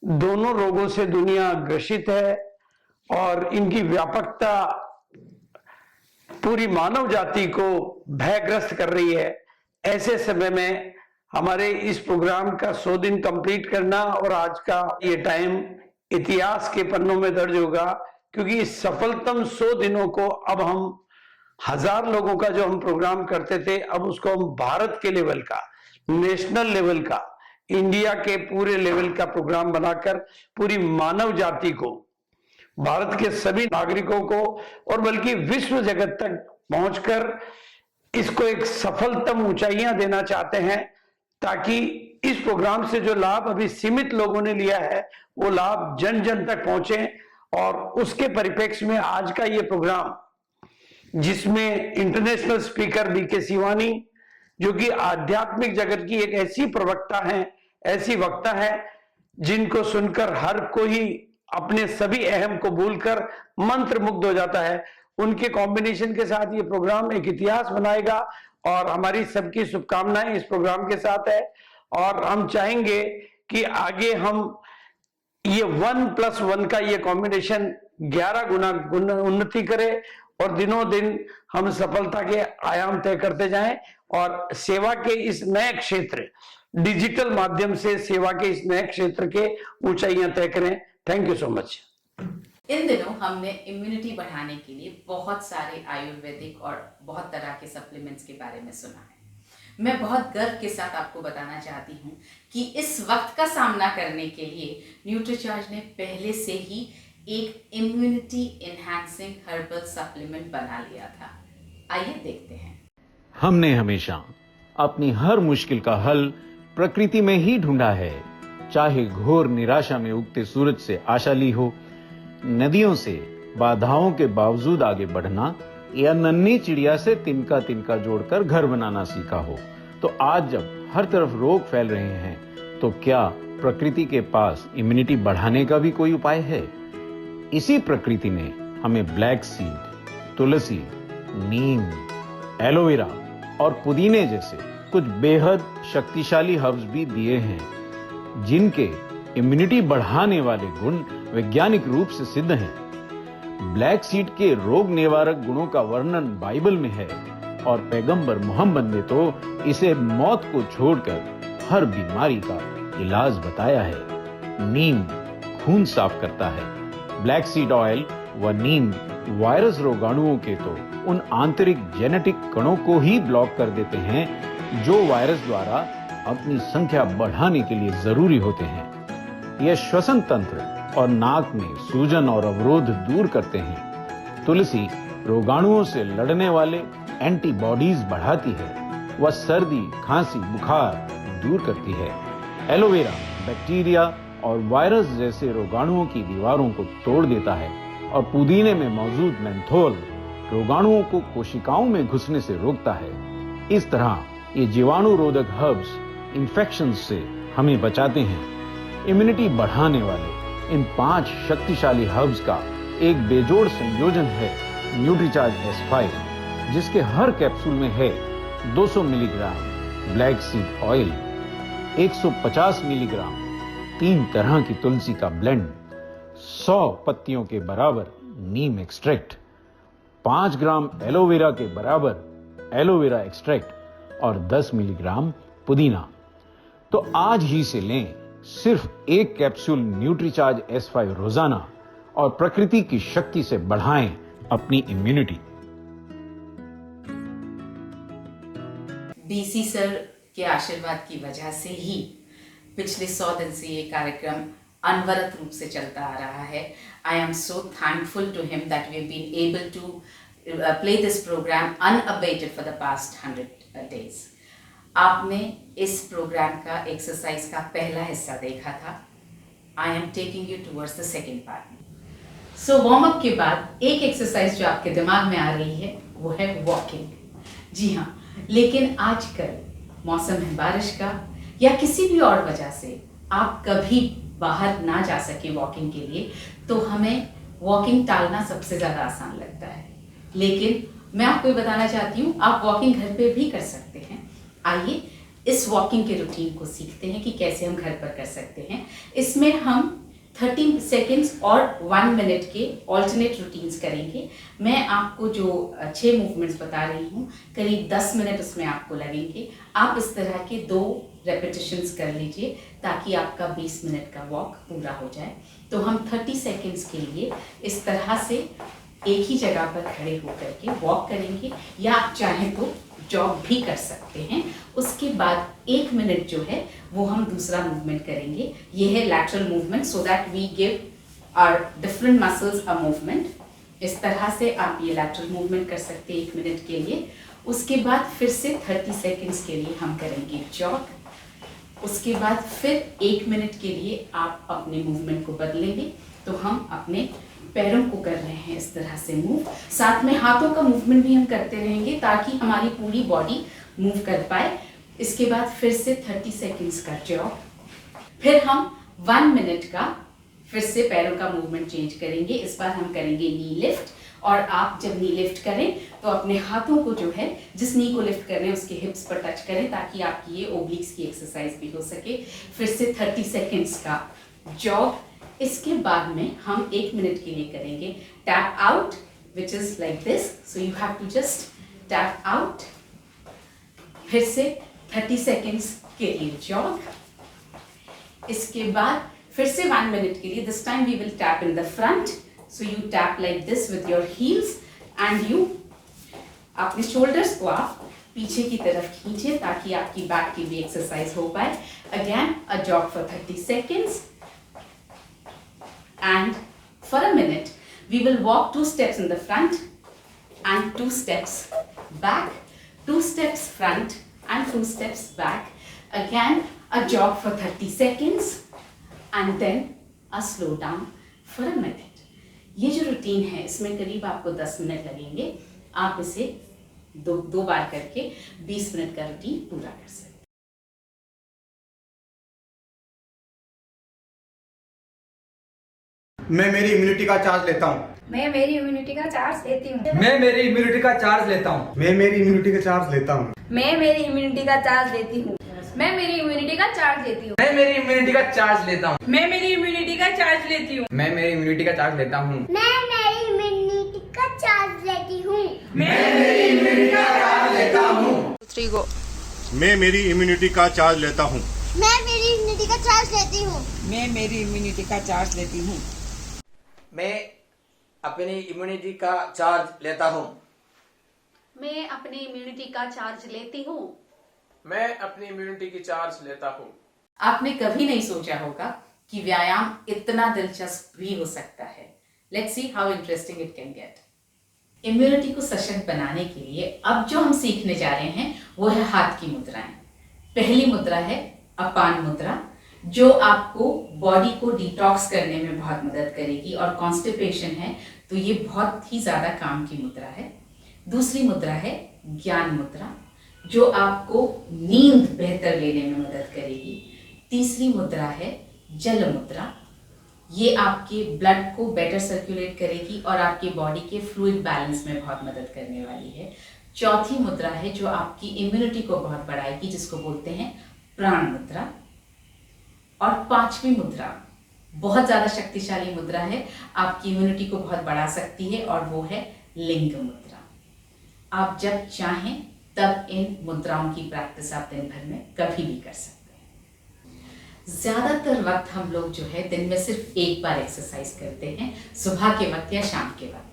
दोनों रोगों से दुनिया ग्रसित है और इनकी व्यापकता पूरी मानव जाति को भयग्रस्त कर रही है, ऐसे समय में हमारे इस प्रोग्राम का 100 दिन कंप्लीट करना और आज का ये टाइम इतिहास के पन्नों में दर्ज होगा, क्योंकि इस सफलतम 100 दिनों को अब हम 1000 लोगों का जो हम प्रोग्राम करते थे, अब उसको हम भारत के लेवल का, नेशनल लेवल का, इंडिया के पूरे लेवल का प्रोग्राम बनाकर पूरी मानव जाति को, भारत के सभी नागरिकों को और बल्कि विश्व जगत तक पहुंचकर इसको एक सफलतम ऊंचाइयां देना चाहते हैं, ताकि इस प्रोग्राम से जो लाभ अभी सीमित लोगों ने लिया है वो लाभ जन जन तक पहुंचे। और उसके परिप्रेक्ष्य में आज का ये प्रोग्राम, जिसमें इंटरनेशनल स्पीकर बीके सिवानी, जो कि आध्यात्मिक जगत की एक ऐसी प्रवक्ता है, ऐसी वक्ता है जिनको सुनकर हर कोई अपने सभी अहम को भूलकर मंत्र मुग्ध हो जाता है, उनके कॉम्बिनेशन के साथ ये प्रोग्राम एक इतिहास बनाएगा। और हमारी सबकी शुभकामनाएं इस प्रोग्राम के साथ है और हम चाहेंगे कि आगे हम ये 1+1 का ये कॉम्बिनेशन 11 गुना उन्नति करे और दिनों दिन हम सफलता के आयाम तय करते जाएं और सेवा के इस नए क्षेत्र, डिजिटल माध्यम से सेवा के इस नए क्षेत्र के ऊंचाइयां तय करें। Thank you so much. इन दिनों हमने इम्यूनिटी बढ़ाने के लिए बहुत सारे आयुर्वेदिक और बहुत तरह के सप्लीमेंट्स के बारे में सुना है। मैं बहुत गर्व के साथ आपको बताना चाहती हूँ कि इस वक्त का सामना करने के लिए न्यूट्रीचार्ज ने पहले से ही एक इम्यूनिटी एनहांसिंग हर्बल सप्लीमेंट बना लिया था। आइए देखते हैं। हमने हमेशा अपनी हर मुश्किल का हल प्रकृति में ही ढूंढा है, चाहे घोर निराशा में उगते सूरज से आशा ली हो, नदियों से बाधाओं के बावजूद आगे बढ़ना या नन्ही चिड़िया से तिनका तिनका जोड़कर घर बनाना सीखा हो। तो आज जब हर तरफ रोग फैल रहे हैं तो क्या प्रकृति के पास इम्यूनिटी बढ़ाने का भी कोई उपाय है? इसी प्रकृति ने हमें ब्लैक सीड, तुलसी, नीम, एलोवेरा और पुदीने जैसे कुछ बेहद शक्तिशाली हर्ब्स भी दिए हैं जिनके इम्यूनिटी बढ़ाने वाले गुण वैज्ञानिक रूप से सिद्ध हैं। ब्लैक सीड के रोग निवारक गुणों का वर्णन बाइबल में है और पैगंबर मोहम्मद ने तो इसे मौत को छोड़कर हर बीमारी का इलाज बताया है। नीम खून साफ करता है। ब्लैक सीड ऑयल व नीम वायरस रोगाणुओं के तो उन आंतरिक जेनेटिक कणों को ही ब्लॉक कर देते हैं जो वायरस द्वारा अपनी संख्या बढ़ाने के लिए जरूरी होते हैं। यह श्वसन तंत्र और नाक में सूजन और अवरोध दूर करते हैं। तुलसी रोगाणुओं से लड़ने वाले एंटीबॉडीज बढ़ाती है। वह सर्दी, खांसी, बुखार दूर करती है। एलोवेरा बैक्टीरिया और वायरस जैसे रोगाणुओं की दीवारों को तोड़ देता है और पुदीने में मौजूद मेंथोल रोगाणुओं को कोशिकाओं में घुसने से रोकता है। इस तरह ये जीवाणु रोधक हर्ब्स इन्फेक्शन से हमें बचाते हैं। इम्यूनिटी बढ़ाने वाले इन 5 शक्तिशाली हर्ब्स का एक बेजोड़ संयोजन है न्यूट्रीचार्ज S5, जिसके हर कैप्सूल में है 200 milligram black seed oil, 150 milligram 3 तरह की तुलसी का ब्लेंड, 100 पत्तियों के बराबर नीम एक्सट्रैक्ट, 5 ग्राम एलोवेरा के बराबर एलोवेरा एक्सट्रैक्ट और 10 मिलीग्राम पुदीना। तो आज ही से लें सिर्फ 1 कैप्सूल न्यूट्रीचार्ज S5 रोजाना और प्रकृति की शक्ति से बढ़ाएं अपनी इम्यूनिटी। डीसी सर के आशीर्वाद की वजह से ही पिछले 100 दिन से ये कार्यक्रम अनवरत रूप से चलता आ रहा है। I am so thankful to him that we have been able to play this programme unabated for the past 100 days। आपने इस प्रोग्राम का एक्सरसाइज का पहला हिस्सा देखा था। I am taking you towards the second part. So warm up के बाद एक एक्सरसाइज जो आपके दिमाग में आ रही है वो है वॉकिंग। जी हाँ, लेकिन आजकल मौसम है बारिश का या किसी भी और वजह से आप कभी बाहर ना जा सके वॉकिंग के लिए, तो हमें वॉकिंग टालना सबसे ज़्यादा आसान लगता है। लेकिन मैं आपको ये बताना चाहती हूँ, आप वॉकिंग घर पे भी कर सकते हैं। आइए इस वॉकिंग के रूटीन को सीखते हैं कि कैसे हम घर पर कर सकते हैं। इसमें हम 30 सेकेंड्स और 1 मिनट के ऑल्टरनेट रूटीन्स करेंगे। मैं आपको जो 6 मूवमेंट्स बता रही हूँ, करीब 10 मिनट उसमें आपको लगेंगे। आप इस तरह के 2 रेपिटेशंस कर लीजिए ताकि आपका 20 मिनट का वॉक पूरा हो जाए। तो हम 30 सेकेंड्स के लिए इस तरह से एक ही जगह पर खड़े होकर के वॉक करेंगे, या आप चाहें तो जॉग भी कर सकते हैं। उसके बाद 1 मिनट जो है वो हम दूसरा मूवमेंट करेंगे। ये है lateral movement, so that we give our different muscles a movement. इस तरह से आप ये लैटरल मूवमेंट कर सकते हैं 1 मिनट के लिए। उसके बाद फिर से 30 सेकेंड्स के लिए हम करेंगे जॉग। उसके बाद फिर 1 मिनट के लिए आप अपने मूवमेंट को बदलेंगे। तो हम अपने पैरों को कर रहे हैं इस तरह से मूव, साथ में हाथों का मूवमेंट भी हम करते रहेंगे ताकि हमारी पूरी बॉडी मूव कर पाए। इसके बाद फिर से 30 सेकेंड्स का जॉग, फिर हम 1 मिनट का फिर से पैरों का मूवमेंट चेंज करेंगे। इस बार हम करेंगे नी लिफ्ट, और आप जब नी लिफ्ट करें तो अपने हाथों को जो है जिस नी को लिफ्ट कर रहे हैं उसके हिप्स पर टच करें ताकि आपकी ये ओब्लिक्स की एक्सरसाइज भी हो सके। फिर से 30 सेकेंड्स का जॉग। इसके बाद में हम 1 मिनट के लिए करेंगे tap out, which is like this. So you have to just tap out. फिर से 30 सेकेंड्स के लिए जॉग. इसके बाद फिर से 1 मिनट के लिए. This time we will tap in the front. So you tap like this with your heels and you अपने शोल्डर्स को आप पीछे की तरफ खींचे ताकि आपकी बैक की भी एक्सरसाइज हो पाए. Again a jog for 30 seconds and for a minute we will walk 2 steps in the front and 2 steps back, 2 steps front and 2 steps back. Again a jog for 30 seconds and then a slow down for a minute. ये जो routine है इसमें करीब आपको 10 minute लगेंगे. आप इसे दो बार करके 20 मिनट का रूटीन पूरा कर सकते हैं. मैं मेरी इम्यूनिटी का चार्ज लेता हूँ. मैं मेरी इम्यूनिटी का चार्ज लेती हूँ. मैं मेरी इम्यूनिटी का चार्ज लेता हूँ. मैं मेरी इम्यूनिटी का चार्ज लेता हूँ. मैं मेरी इम्यूनिटी का चार्ज लेती हूँ. मैं मेरी इम्यूनिटी का चार्ज लेती हूँ. मैं मेरी इम्यूनिटी का चार्ज लेता हूँ. मैं मेरी इम्यूनिटी का चार्ज लेती हूँ. मैं मेरी इम्यूनिटी का चार्ज लेता हूँ. मैं मेरी इम्यूनिटी का चार्ज लेती हूँ. मैं मेरी इम्यूनिटी का चार्ज लेता हूँ. मैं मेरी इम्यूनिटी का चार्ज लेता हूँ. मैं मेरी इम्यूनिटी का चार्ज लेती हूँ. मैं मेरी इम्यूनिटी का चार्ज लेती हूँ. मैं अपनी इम्यूनिटी का चार्ज लेता हूँ. मैं अपनी इम्यूनिटी का चार्ज लेती हूँ. मैं अपनी इम्यूनिटी की चार्ज लेता हूँ. आपने कभी नहीं सोचा होगा कि व्यायाम इतना दिलचस्प भी हो सकता है. Let's see how interesting it can get. Immunity को सशक्त बनाने के लिए अब जो हम सीखने जा रहे हैं वो है हाथ की मुद्राएं. पहली मुद्रा है अपान मुद्रा, जो आपको बॉडी को डिटॉक्स करने में बहुत मदद करेगी. और कॉन्स्टिपेशन है तो ये बहुत ही ज्यादा काम की मुद्रा है. दूसरी मुद्रा है ज्ञान मुद्रा, जो आपको नींद बेहतर लेने में मदद करेगी. तीसरी मुद्रा है जल मुद्रा, ये आपके ब्लड को बेटर सर्कुलेट करेगी और आपके बॉडी के फ्लूइड बैलेंस में बहुत मदद करने वाली है. चौथी मुद्रा है जो आपकी इम्यूनिटी को बहुत बढ़ाएगी, जिसको बोलते हैं प्राण मुद्रा. और पांचवी मुद्रा बहुत ज्यादा शक्तिशाली मुद्रा है, आपकी इम्यूनिटी को बहुत बढ़ा सकती है, और वो है लिंग मुद्रा. आप जब चाहें तब इन मुद्राओं की प्रैक्टिस आप दिन भर में कभी भी कर सकते हैं. ज्यादातर वक्त हम लोग जो है दिन में सिर्फ एक बार एक्सरसाइज करते हैं, सुबह के वक्त या शाम के वक्त.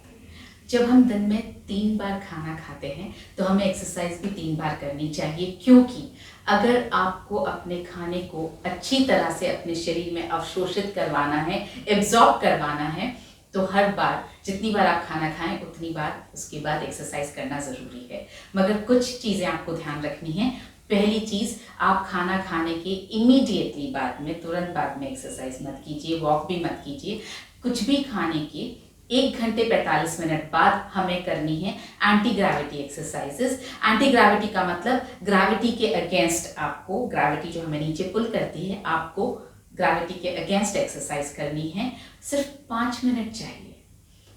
जब हम दिन में 3 बार खाना खाते हैं तो हमें एक्सरसाइज भी 3 बार करनी चाहिए, क्योंकि अगर आपको अपने खाने को अच्छी तरह से अपने शरीर में अवशोषित करवाना है, एब्जॉर्ब करवाना है, तो हर बार जितनी बार आप खाना खाएं उतनी बार उसके बाद एक्सरसाइज करना ज़रूरी है. मगर कुछ चीज़ें आपको ध्यान रखनी है. पहली चीज़, आप खाना खाने के इमीडिएटली बाद में, तुरंत बाद में एक्सरसाइज मत कीजिए, वॉक भी मत कीजिए. कुछ भी खाने के 1 घंटे 45 मिनट बाद हमें करनी है anti gravity exercises. Anti gravity का मतलब ग्रेविटी के अगेंस्ट, आपको ग्रेविटी जो हमें नीचे पुल करती है, आपको ग्रेविटी के अगेंस्ट एक्सरसाइज करनी है. सिर्फ 5 मिनट चाहिए.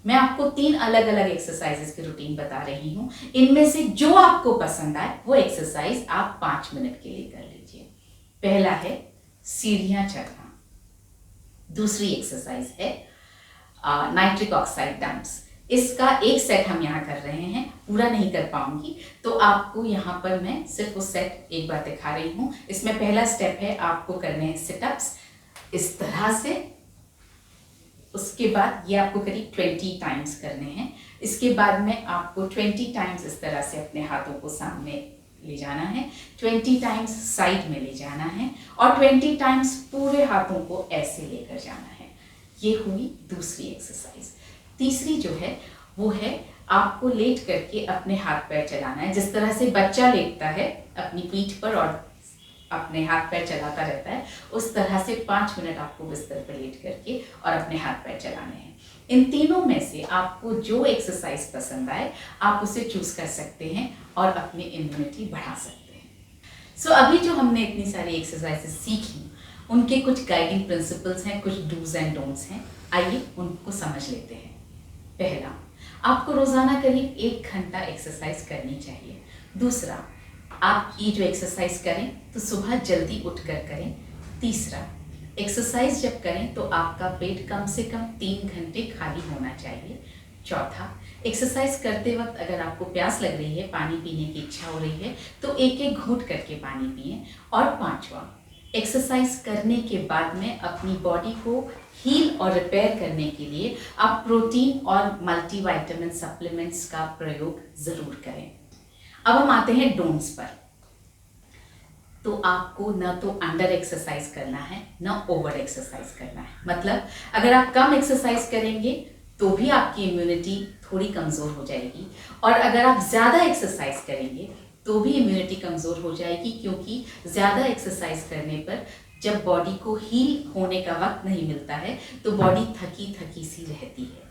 मैं आपको 3 अलग अलग एक्सरसाइजेस की रूटीन बता रही हूँ. इनमें से जो आपको पसंद आए वो एक्सरसाइज आप 5 मिनट के लिए कर लीजिए. पहला है सीढ़ियाँ चढ़ना. दूसरी एक्सरसाइज है नाइट्रिक ऑक्साइड डंप्स. इसका एक सेट हम यहाँ कर रहे हैं, पूरा नहीं कर पाऊंगी, तो आपको यहाँ पर मैं सिर्फ वो सेट एक बार दिखा रही हूँ. इसमें पहला स्टेप है, आपको करने हैं सिटअप्स इस तरह से. उसके बाद ये आपको करीब 20 टाइम्स करने हैं. इसके बाद में आपको 20 टाइम्स इस तरह से अपने हाथों को सामने ले जाना है, 20 टाइम्स साइड में ले जाना है, और 20 टाइम्स पूरे हाथों को ऐसे लेकर जाना है. ये हुई दूसरी एक्सरसाइज. तीसरी जो है वो है आपको लेट करके अपने हाथ पैर चलाना है. जिस तरह से बच्चा लेटता है अपनी पीठ पर और अपने हाथ पैर चलाता रहता है, उस तरह से 5 मिनट आपको बिस्तर पर लेट करके और अपने हाथ पैर चलाने हैं. इन तीनों में से आपको जो एक्सरसाइज पसंद आए आप उसे चूज कर सकते हैं और अपनी इम्यूनिटी बढ़ा सकते हैं. सो अभी जो हमने इतनी सारी एक्सरसाइजेस सीखी, उनके कुछ गाइडिंग प्रिंसिपल्स हैं, कुछ डूज एंड डोंट्स हैं. आइए उनको समझ लेते हैं. पहला, आपको रोजाना करीब 1 घंटा एक्सरसाइज करनी चाहिए. दूसरा, आप ये जो एक्सरसाइज करें तो सुबह जल्दी उठकर करें. तीसरा, एक्सरसाइज जब करें तो आपका पेट कम से कम 3 घंटे खाली होना चाहिए। चौथा, एक्सरसाइज करते वक्त अगर आपको प्यास लग रही है, पानी पीने की इच्छा हो रही है, तो एक एक घूंट करके पानी पिएं। और पांचवा, एक्सरसाइज करने के बाद में अपनी बॉडी को हील और रिपेयर करने के लिए आप प्रोटीन और मल्टीविटामिन सप्लीमेंट्स का प्रयोग ज़रूर करें। अब हम आते हैं डोंट्स पर। तो आपको न तो अंडर एक्सरसाइज करना है, न ओवर एक्सरसाइज करना है। मतलब अगर आप कम एक्सरसाइज करेंगे तो भी आपकी इम्यूनिटी थोड़ी कमज़ोर हो जाएगी, और अगर आप ज़्यादा एक्सरसाइज करेंगे तो भी इम्यूनिटी कमज़ोर हो जाएगी, क्योंकि ज़्यादा एक्सरसाइज करने पर जब बॉडी को हील होने का वक्त नहीं मिलता है तो बॉडी थकी थकी सी रहती है।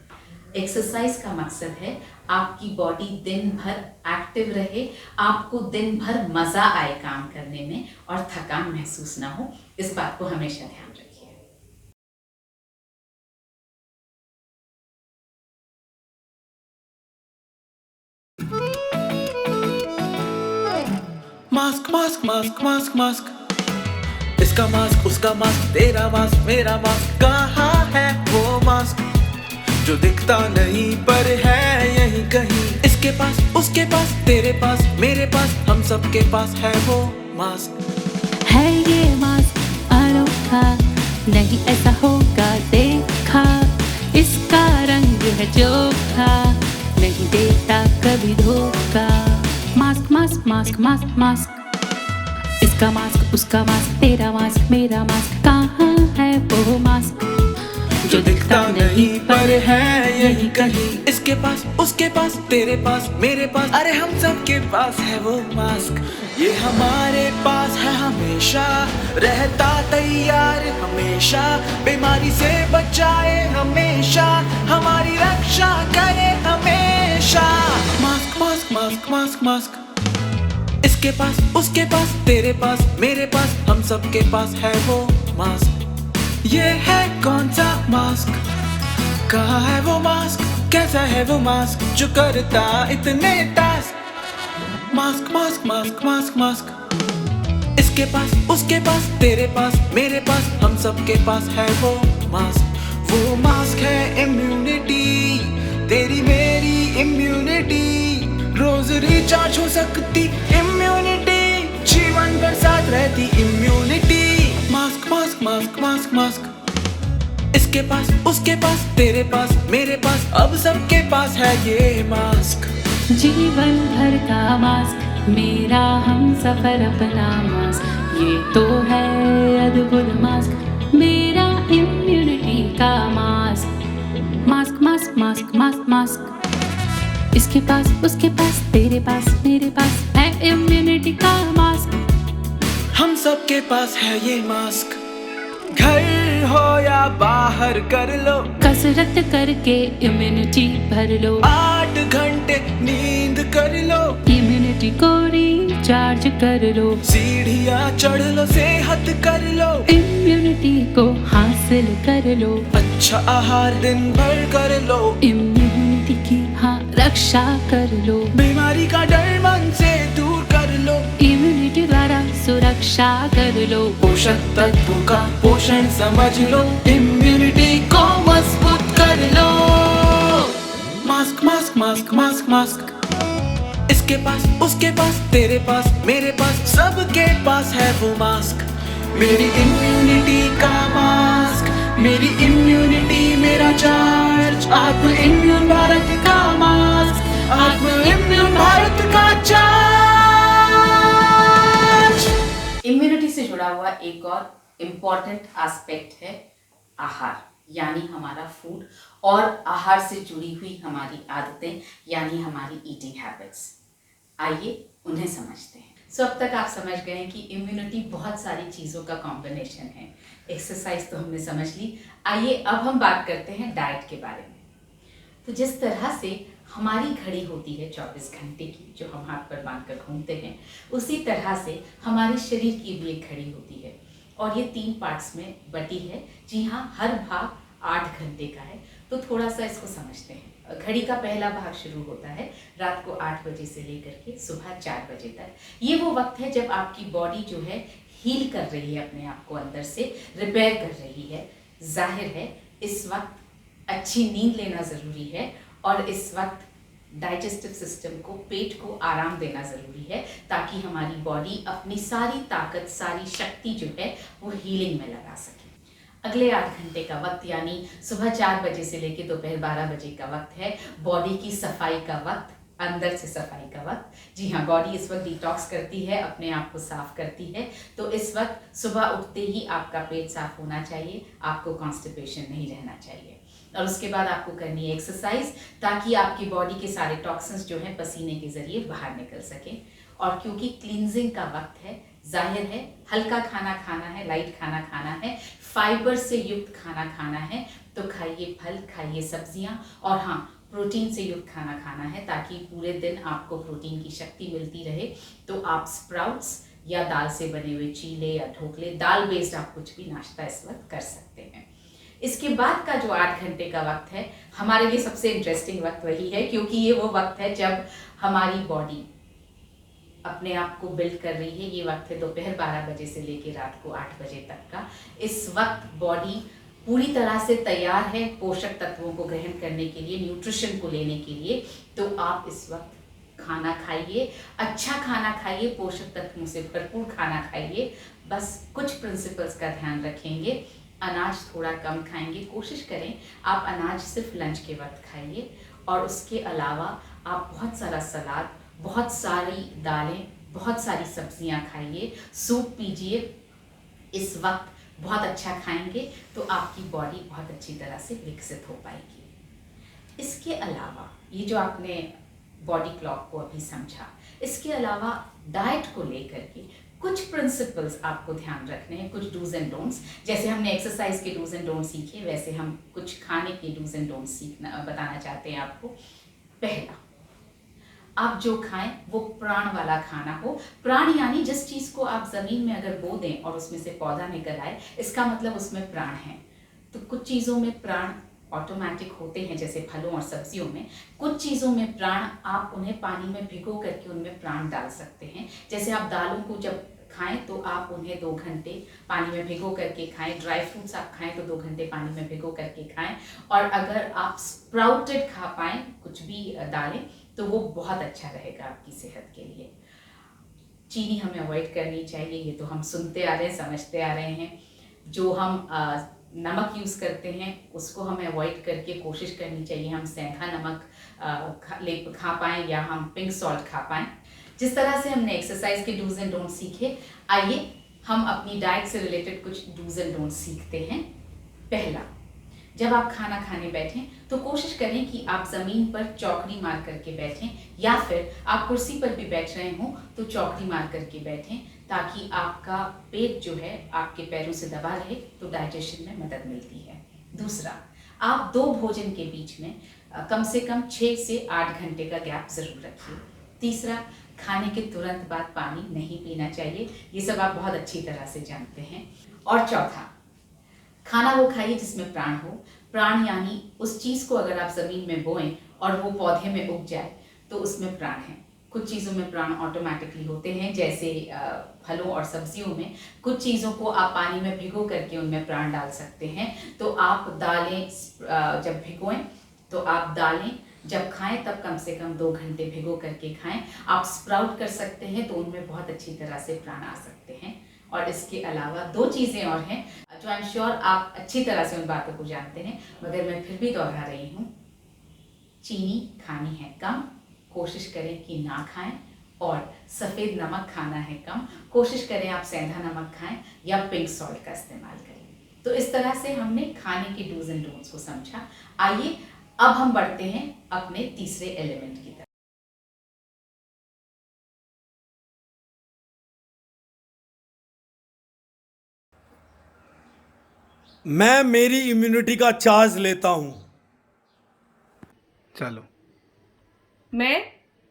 एक्सरसाइज का मकसद है आपकी बॉडी दिन भर एक्टिव रहे, आपको दिन भर मज़ा आए काम करने में और थकान महसूस ना हो। इस बात को हमेशा ध्यान रखिए। Mask mask mask mask mask, इसका मास्क उसका मास्क, तेरा मास्क मेरा मास्क, कहाँ है वो मास्क जो दिखता नहीं पर है यहीं कहीं। इसके पास उसके पास तेरे पास मेरे पास हम सबके पास है वो मास्क। है ये मास्क अनोखा, नहीं ऐसा होगा देखा, इसका रंग है चोखा, नहीं देता कभी धोखा। Mask mask mask mask mask, इसका मास्क उसका मास्क, तेरा मास्क मेरा मास्क, कहाँ है वो मास्क जो दिखता नहीं पर है यहीं कहीं। इसके पास उसके पास तेरे पास मेरे पास, अरे हम सबके पास है वो मास्क। ये हमारे पास है हमेशा, रहता तैयार हमेशा, बीमारी से बचाए हमेशा, हमारी रक्षा करे हमेशा। Mask mask mask mask mask, इसके पास उसके पास तेरे पास मेरे पास हम सबके पास है वो मास्क। ये है कौन सा मास्क, कहाँ है वो मास्क, कैसा है वो मास्क जो करता इतने task. Mask mask mask mask mask, इसके पास उसके पास तेरे पास मेरे पास हम सबके पास है वो मास्क। वो मास्क है इम्यूनिटी, तेरी मेरी इम्यूनिटी, रोज रिचार्ज हो सकती इम्यूनिटी, जीवन भर साथ रहती immunity. Mask mask mask mask mask, इसके पास उसके पास तेरे पास मेरे पास अब सबके पास है ये मास्क। जीवन भर का मास्क, मेरा हम सफर अपना मास्क, ये तो है अद्भुत मास्क, मेरा इम्यूनिटी का mask. Mask mask mask mask mask, इसके पास उसके पास तेरे पास मेरे पास है इम्यूनिटी का मास्क। हम सबके पास है ये मास्क, घर हो या बाहर कर लो, कसरत करके इम्यूनिटी भर लो, 8 घंटे नींद कर लो, इम्यूनिटी को रिचार्ज कर लो, सीढ़ियाँ चढ़ लो, सेहत कर लो, इम्यूनिटी को हासिल कर लो, अच्छा आहार दिन भर कर लो, इम्यूनिटी की हाँ रक्षा कर लो, बीमारी का डर मन से दूर कर लो, इम्यूनिटी द्वारा सुरक्षा कर लो, पोषक तत्वों का पोषण समझ लो, इम्यूनिटी को मजबूत कर लो। Mask mask mask mask mask, इसके पास उसके पास तेरे पास मेरे पास सबके पास है वो मास्क। मेरी इम्यूनिटी का मास्क, मेरी इम्यूनिटी मेरा चार्ज, आत्म इम्यून भारत का मास्क, आत्म इम्यून भारत का चार्ज। इम्यूनिटी से जुड़ा हुआ एक और इम्पॉर्टेंट एस्पेक्ट है आहार, यानी हमारा फूड, और आहार से जुड़ी हुई हमारी आदतें यानी हमारी ईटिंग हैबिट्स। आइए उन्हें समझते हैं। सो अब तक आप समझ गए हैं कि इम्यूनिटी बहुत सारी चीज़ों का कॉम्बिनेशन है। एक्सरसाइज तो हमने समझ ली, आइए अब हम बात करते हैं डाइट के बारे में। तो जिस तरह से हमारी घड़ी होती है 24 घंटे की, जो हम हाथ पर बांध कर घूमते हैं, उसी तरह से हमारे शरीर की भी एक घड़ी होती है, और ये 3 पार्ट्स में बटी है। जी हाँ, हर भाग 8 घंटे का है। तो थोड़ा सा इसको समझते हैं। घड़ी का पहला भाग शुरू होता है रात को 8 बजे से लेकर के सुबह 4 बजे तक। ये वो वक्त है जब आपकी बॉडी जो है हील कर रही है, अपने आप को अंदर से रिपेयर कर रही है। जाहिर है इस वक्त अच्छी नींद लेना ज़रूरी है और इस वक्त डाइजेस्टिव सिस्टम को, पेट को आराम देना ज़रूरी है ताकि हमारी बॉडी अपनी सारी ताकत, सारी शक्ति जो है वो हीलिंग में लगा सके। अगले 8 घंटे का वक्त यानी सुबह 4 बजे से लेकर दोपहर 12 बजे का वक्त है बॉडी की सफाई का वक्त, अंदर से सफाई का वक्त। जी हाँ, बॉडी इस वक्त डिटॉक्स करती है, अपने आप को साफ करती है। तो इस वक्त सुबह उठते ही आपका पेट साफ होना चाहिए, आपको कॉन्स्टिपेशन नहीं रहना चाहिए। और उसके बाद आपको करनी है एक्सरसाइज ताकि आपकी बॉडी के सारे टॉक्सिन्स जो हैं पसीने के जरिए बाहर निकल सकें। और क्योंकि क्लींजिंग का वक्त है, जाहिर है हल्का खाना खाना है, लाइट खाना खाना है, फाइबर से युक्त खाना खाना है। तो खाइए फल, खाइए सब्जियां और हाँ, प्रोटीन से युक्त खाना खाना है ताकि पूरे दिन आपको प्रोटीन की शक्ति मिलती रहे। तो आप स्प्राउट्स या दाल से बने हुए चीले या ढोकले, दाल बेस्ड आप कुछ भी नाश्ता इस वक्त कर सकते हैं। इसके बाद का जो 8 घंटे का वक्त है हमारे लिए सबसे इंटरेस्टिंग वक्त वही है, क्योंकि ये वो वक्त है जब हमारी बॉडी अपने आप को बिल्ड कर रही है। ये वक्त है दोपहर 12 बजे से लेकर रात को 8 बजे तक का। इस वक्त बॉडी पूरी तरह से तैयार है पोषक तत्वों को ग्रहण करने के लिए, न्यूट्रिशन को लेने के लिए। तो आप इस वक्त खाना खाइए, अच्छा खाना खाइए, पोषक तत्वों से भरपूर खाना खाइए। बस कुछ प्रिंसिपल्स का ध्यान रखेंगे, अनाज थोड़ा कम खाएंगे, कोशिश करें आप अनाज सिर्फ लंच के वक्त खाइए। और उसके अलावा आप बहुत सारा सलाद, बहुत सारी दालें, बहुत सारी सब्जियां खाइए, सूप पीजिए। इस वक्त बहुत अच्छा खाएंगे तो आपकी बॉडी बहुत अच्छी तरह से विकसित हो पाएगी। इसके अलावा ये जो आपने बॉडी क्लॉक को अभी समझा, इसके अलावा डाइट को लेकर के कुछ प्रिंसिपल्स आपको ध्यान रखने हैं, कुछ डूज एंड डोंट्स। जैसे हमने एक्सरसाइज के डूज एंड डोंट्स सीखे, वैसे हम कुछ खाने के डूज एंड डोंट्स बताना चाहते हैं आपको। पहला, आप जो खाएं वो प्राण वाला खाना हो। प्राण यानी जिस चीज़ को आप ज़मीन में अगर बो दें और उसमें से पौधा निकल आए, इसका मतलब उसमें प्राण है। तो कुछ चीज़ों में प्राण ऑटोमेटिक होते हैं, जैसे फलों और सब्जियों में। कुछ चीज़ों में प्राण, आप उन्हें पानी में भिगो करके उनमें प्राण डाल सकते हैं। जैसे आप दालों को जब खाएं तो आप उन्हें 2 घंटे पानी में भिगो करके खाएं। ड्राई फ्रूट्स आप खाएं तो 2 घंटे पानी में भिगो करके खाएं। और अगर आप स्प्राउटेड खा पाएं कुछ भी दालें तो वो बहुत अच्छा रहेगा आपकी सेहत के लिए। चीनी हमें अवॉइड करनी चाहिए, ये तो हम सुनते आ रहे हैं, समझते आ रहे हैं। जो हम नमक यूज़ करते हैं उसको हमें अवॉइड करके कोशिश करनी चाहिए हम सेंधा नमक खा पाएँ या हम पिंक सॉल्ट खा पाएँ। जिस तरह से हमने एक्सरसाइज के डूज एंड डोंट सीखे, आइए हम अपनी डाइट से रिलेटेड कुछ डूज एंड डोंट सीखते हैं। पहला, जब आप खाना खाने बैठें तो कोशिश करें कि आप ज़मीन पर चौकड़ी मार करके बैठें, या फिर आप कुर्सी पर भी बैठ रहे हों तो चौकड़ी मार करके बैठें, ताकि आपका पेट जो है आपके पैरों से दबा रहे तो डाइजेशन में मदद मिलती है। दूसरा, आप 2 भोजन के बीच में कम से कम 6 से 8 घंटे का गैप ज़रूर रखिए। तीसरा, खाने के तुरंत बाद पानी नहीं पीना चाहिए, ये सब आप बहुत अच्छी तरह से जानते हैं। और चौथा, खाना वो खाइए जिसमें प्राण हो। प्राण यानी उस चीज़ को अगर आप ज़मीन में बोएं और वो पौधे में उग जाए तो उसमें प्राण है। कुछ चीज़ों में प्राण ऑटोमेटिकली होते हैं, जैसे फलों और सब्जियों में। कुछ चीज़ों को आप पानी में भिगो करके उनमें प्राण डाल सकते हैं। तो आप दालें जब भिगोएं तो आप दालें जब खाएं तब कम से कम 2 घंटे भिगो करके खाएं। आप स्प्राउट कर सकते हैं तो उनमें बहुत अच्छी तरह से प्राण आ सकते हैं। और इसके अलावा 2 चीज़ें और हैं जो आई एम श्योर आप अच्छी तरह से उन बातों को जानते हैं, मगर मैं फिर भी दोहरा रही हूँ। चीनी खानी है कम, कोशिश करें कि ना खाएं। और सफ़ेद नमक खाना है कम, कोशिश करें आप सेंधा नमक खाएं या पिंक सॉल्ट का इस्तेमाल करें। तो इस तरह से हमने खाने के डूज एंड डोंट्स को समझा। आइए अब हम बढ़ते हैं अपने तीसरे एलिमेंट की तरफ। मैं मेरी इम्यूनिटी का चार्ज लेता हूं। चलो। मैं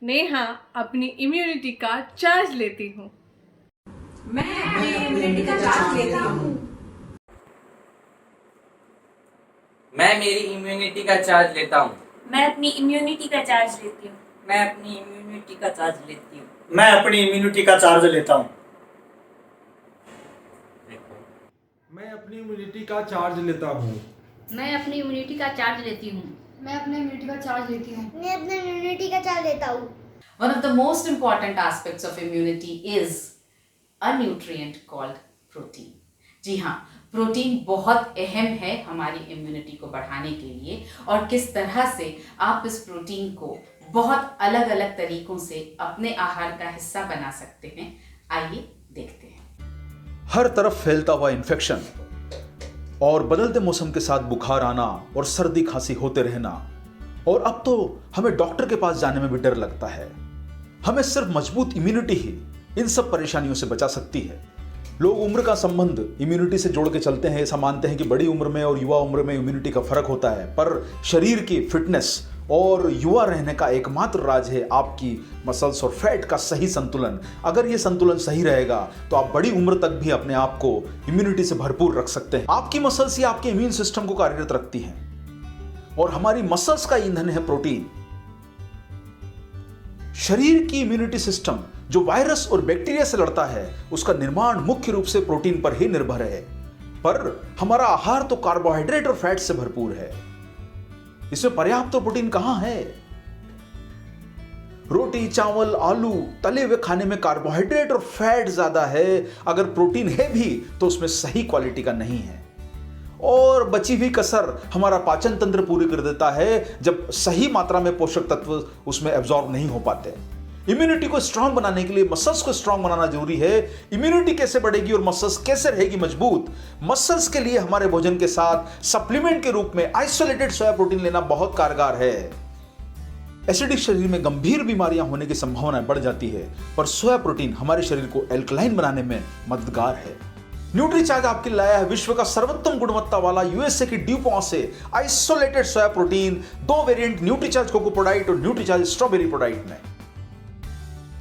नेहा अपनी इम्यूनिटी का चार्ज लेती हूँ। मैं अपनी इम्यूनिटी का चार्ज लेती हूँ। मैं मेरी इम्यूनिटी का चार्ज लेता हूँ। मैं अपनी इम्यूनिटी का चार्ज लेती हूँ। मैं अपनी इम्यूनिटी का चार्ज लेती हूँ। मैं अपनी इम्यूनिटी का चार्ज लेता हूँ। अपनी इम्यूनिटी का चार्ज लेता हूँ। मैं अपनी इम्यूनिटी का चार्ज लेती हूँ। मैं अपने इम्यूनिटी का चार्ज लेती हूँ। मैं अपने इम्यूनिटी का चार्ज लेता हूँ। One of the most important aspects of immunity is a nutrient called protein. जी हाँ, प्रोटीन बहुत अहम है हमारी इम्यूनिटी को बढ़ाने के लिए, और किस तरह से आप इस प्रोटीन को बहुत अलग अलग तरीकों से अपने आहार का हिस्सा बना सकते हैं, आइए देखते हैं। हर तरफ फैलता हुआ इन्फेक्शन और बदलते मौसम के साथ बुखार आना और सर्दी खांसी होते रहना, और अब तो हमें डॉक्टर के पास जाने में भी डर लगता है। हमें सिर्फ मजबूत इम्यूनिटी ही इन सब परेशानियों से बचा सकती है। लोग उम्र का संबंध इम्यूनिटी से जोड़ के चलते हैं, ऐसा मानते हैं कि बड़ी उम्र में और युवा उम्र में इम्यूनिटी का फर्क होता है, पर शरीर की फिटनेस और युवा रहने का एकमात्र राज है आपकी मसल्स और फैट का सही संतुलन। अगर ये संतुलन सही रहेगा तो आप बड़ी उम्र तक भी अपने आप को इम्यूनिटी से भरपूर रख सकते हैं। आपकी मसल्स ही आपके इम्यून सिस्टम को कार्यरत रखती हैं, और हमारी मसल्स का ईंधन है प्रोटीन। शरीर की इम्यूनिटी सिस्टम जो वायरस और बैक्टीरिया से लड़ता है, उसका निर्माण मुख्य रूप से प्रोटीन पर ही निर्भर है। पर हमारा आहार तो कार्बोहाइड्रेट और फैट से भरपूर है, इसमें पर्याप्त प्रोटीन कहां है? रोटी, चावल, आलू, तले हुए खाने में कार्बोहाइड्रेट और फैट ज्यादा है। अगर प्रोटीन है भी तो उसमें सही क्वालिटी का नहीं है, और बची हुई कसर हमारा पाचन तंत्र पूरी कर देता है जब सही मात्रा में पोषक तत्व उसमें एब्जॉर्ब नहीं हो पाते। इम्यूनिटी को स्ट्रांग बनाने के लिए मसल्स को स्ट्रांग बनाना जरूरी है। इम्यूनिटी कैसे बढ़ेगी और मसल्स कैसे रहेगी मजबूत? मसल्स के लिए हमारे भोजन के साथ सप्लीमेंट के रूप में आइसोलेटेड सोया प्रोटीन लेना बहुत कारगर है। एसिडिक शरीर में गंभीर बीमारियां होने की संभावना बढ़ जाती है, पर सोया प्रोटीन हमारे शरीर को एल्कलाइन बनाने में मददगार है। न्यूट्रीचार्ज आपके लिए लाया है विश्व का सर्वोत्तम गुणवत्ता वाला यूएसए की ड्यूपॉन्ट से isolated soya protein, 2 variant Nutricharge cocoa ProDiet और न्यूट्रीचार्ज स्ट्रॉबेरी प्रोडाइट में।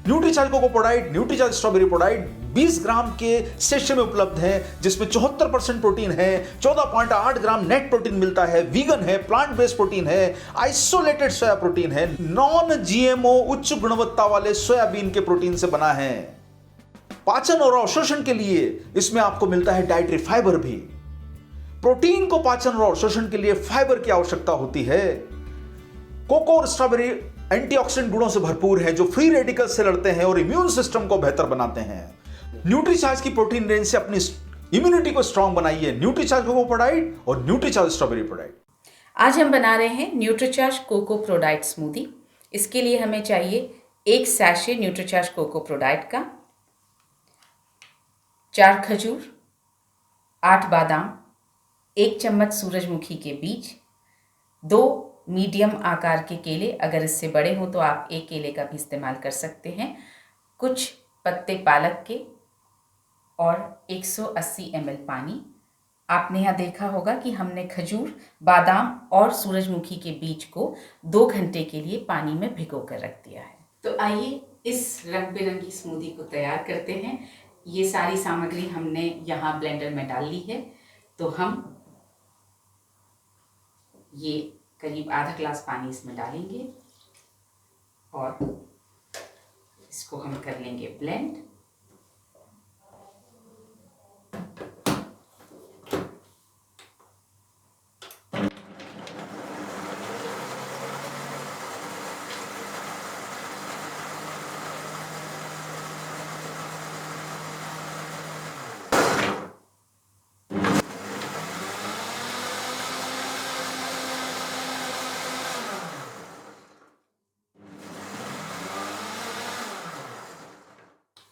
Nutricharge cocoa ProDiet, Nutricharge strawberry ProDiet 20 gram के सेशे में उपलब्ध है, जिसमें 74% प्रोटीन है, 14.8 ग्राम नेट प्रोटीन मिलता है, वीगन है, प्लांट बेस्ड प्रोटीन है, आइसोलेटेड सोया प्रोटीन है, नॉन जीएमओ उच्च गुणवत्ता वाले सोयाबीन के प्रोटीन से बना है। पाचन और अवशोषण के लिए इसमें आपको मिलता है डाइटरी फाइबर भी। प्रोटीन को पाचन और अवशोषण के लिए फाइबर की आवश्यकता होती है। कोको और स्ट्रॉबेरी एंटीऑक्सीडेंट गुणों से भरपूर है, जो फ्री रेडिकल्स से लड़ते हैं और इम्यून सिस्टम को बेहतर बनाते हैं। न्यूट्रीचार्ज की प्रोटीन रेंज से अपनी इम्यूनिटी को स्ट्रांग बनाइए। न्यूट्रीचार्ज कोको प्रोडाइट और न्यूट्रीचार्ज स्ट्रॉबेरी प्रोडाइट। आज हम बना रहे हैं न्यूट्रीचार्ज कोको प्रोडाइट स्मूदी। इसके लिए हमें चाहिए 1 सैशे न्यूट्रीचार्ज कोको प्रोडाइट का, 4 खजूर, 8 बादाम, 1 चम्मच सूरजमुखी के बीज, 2 मीडियम आकार के केले, अगर इससे बड़े हो तो आप 1 केले का भी इस्तेमाल कर सकते हैं, कुछ पत्ते पालक के, और 180 ml पानी। आपने यहाँ देखा होगा कि हमने खजूर, बादाम और सूरजमुखी के बीज को 2 घंटे के लिए पानी में भिगो कर रख दिया है। तो आइए इस रंग बिरंगी स्मूदी को तैयार करते हैं। ये सारी सामग्री हमने यहाँ ब्लेंडर में डाल ली है, तो हम ये करीब आधा ग्लास पानी इसमें डालेंगे और इसको हम कर लेंगे ब्लेंड।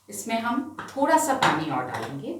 इसमें हम थोड़ा सा पानी और डालेंगे।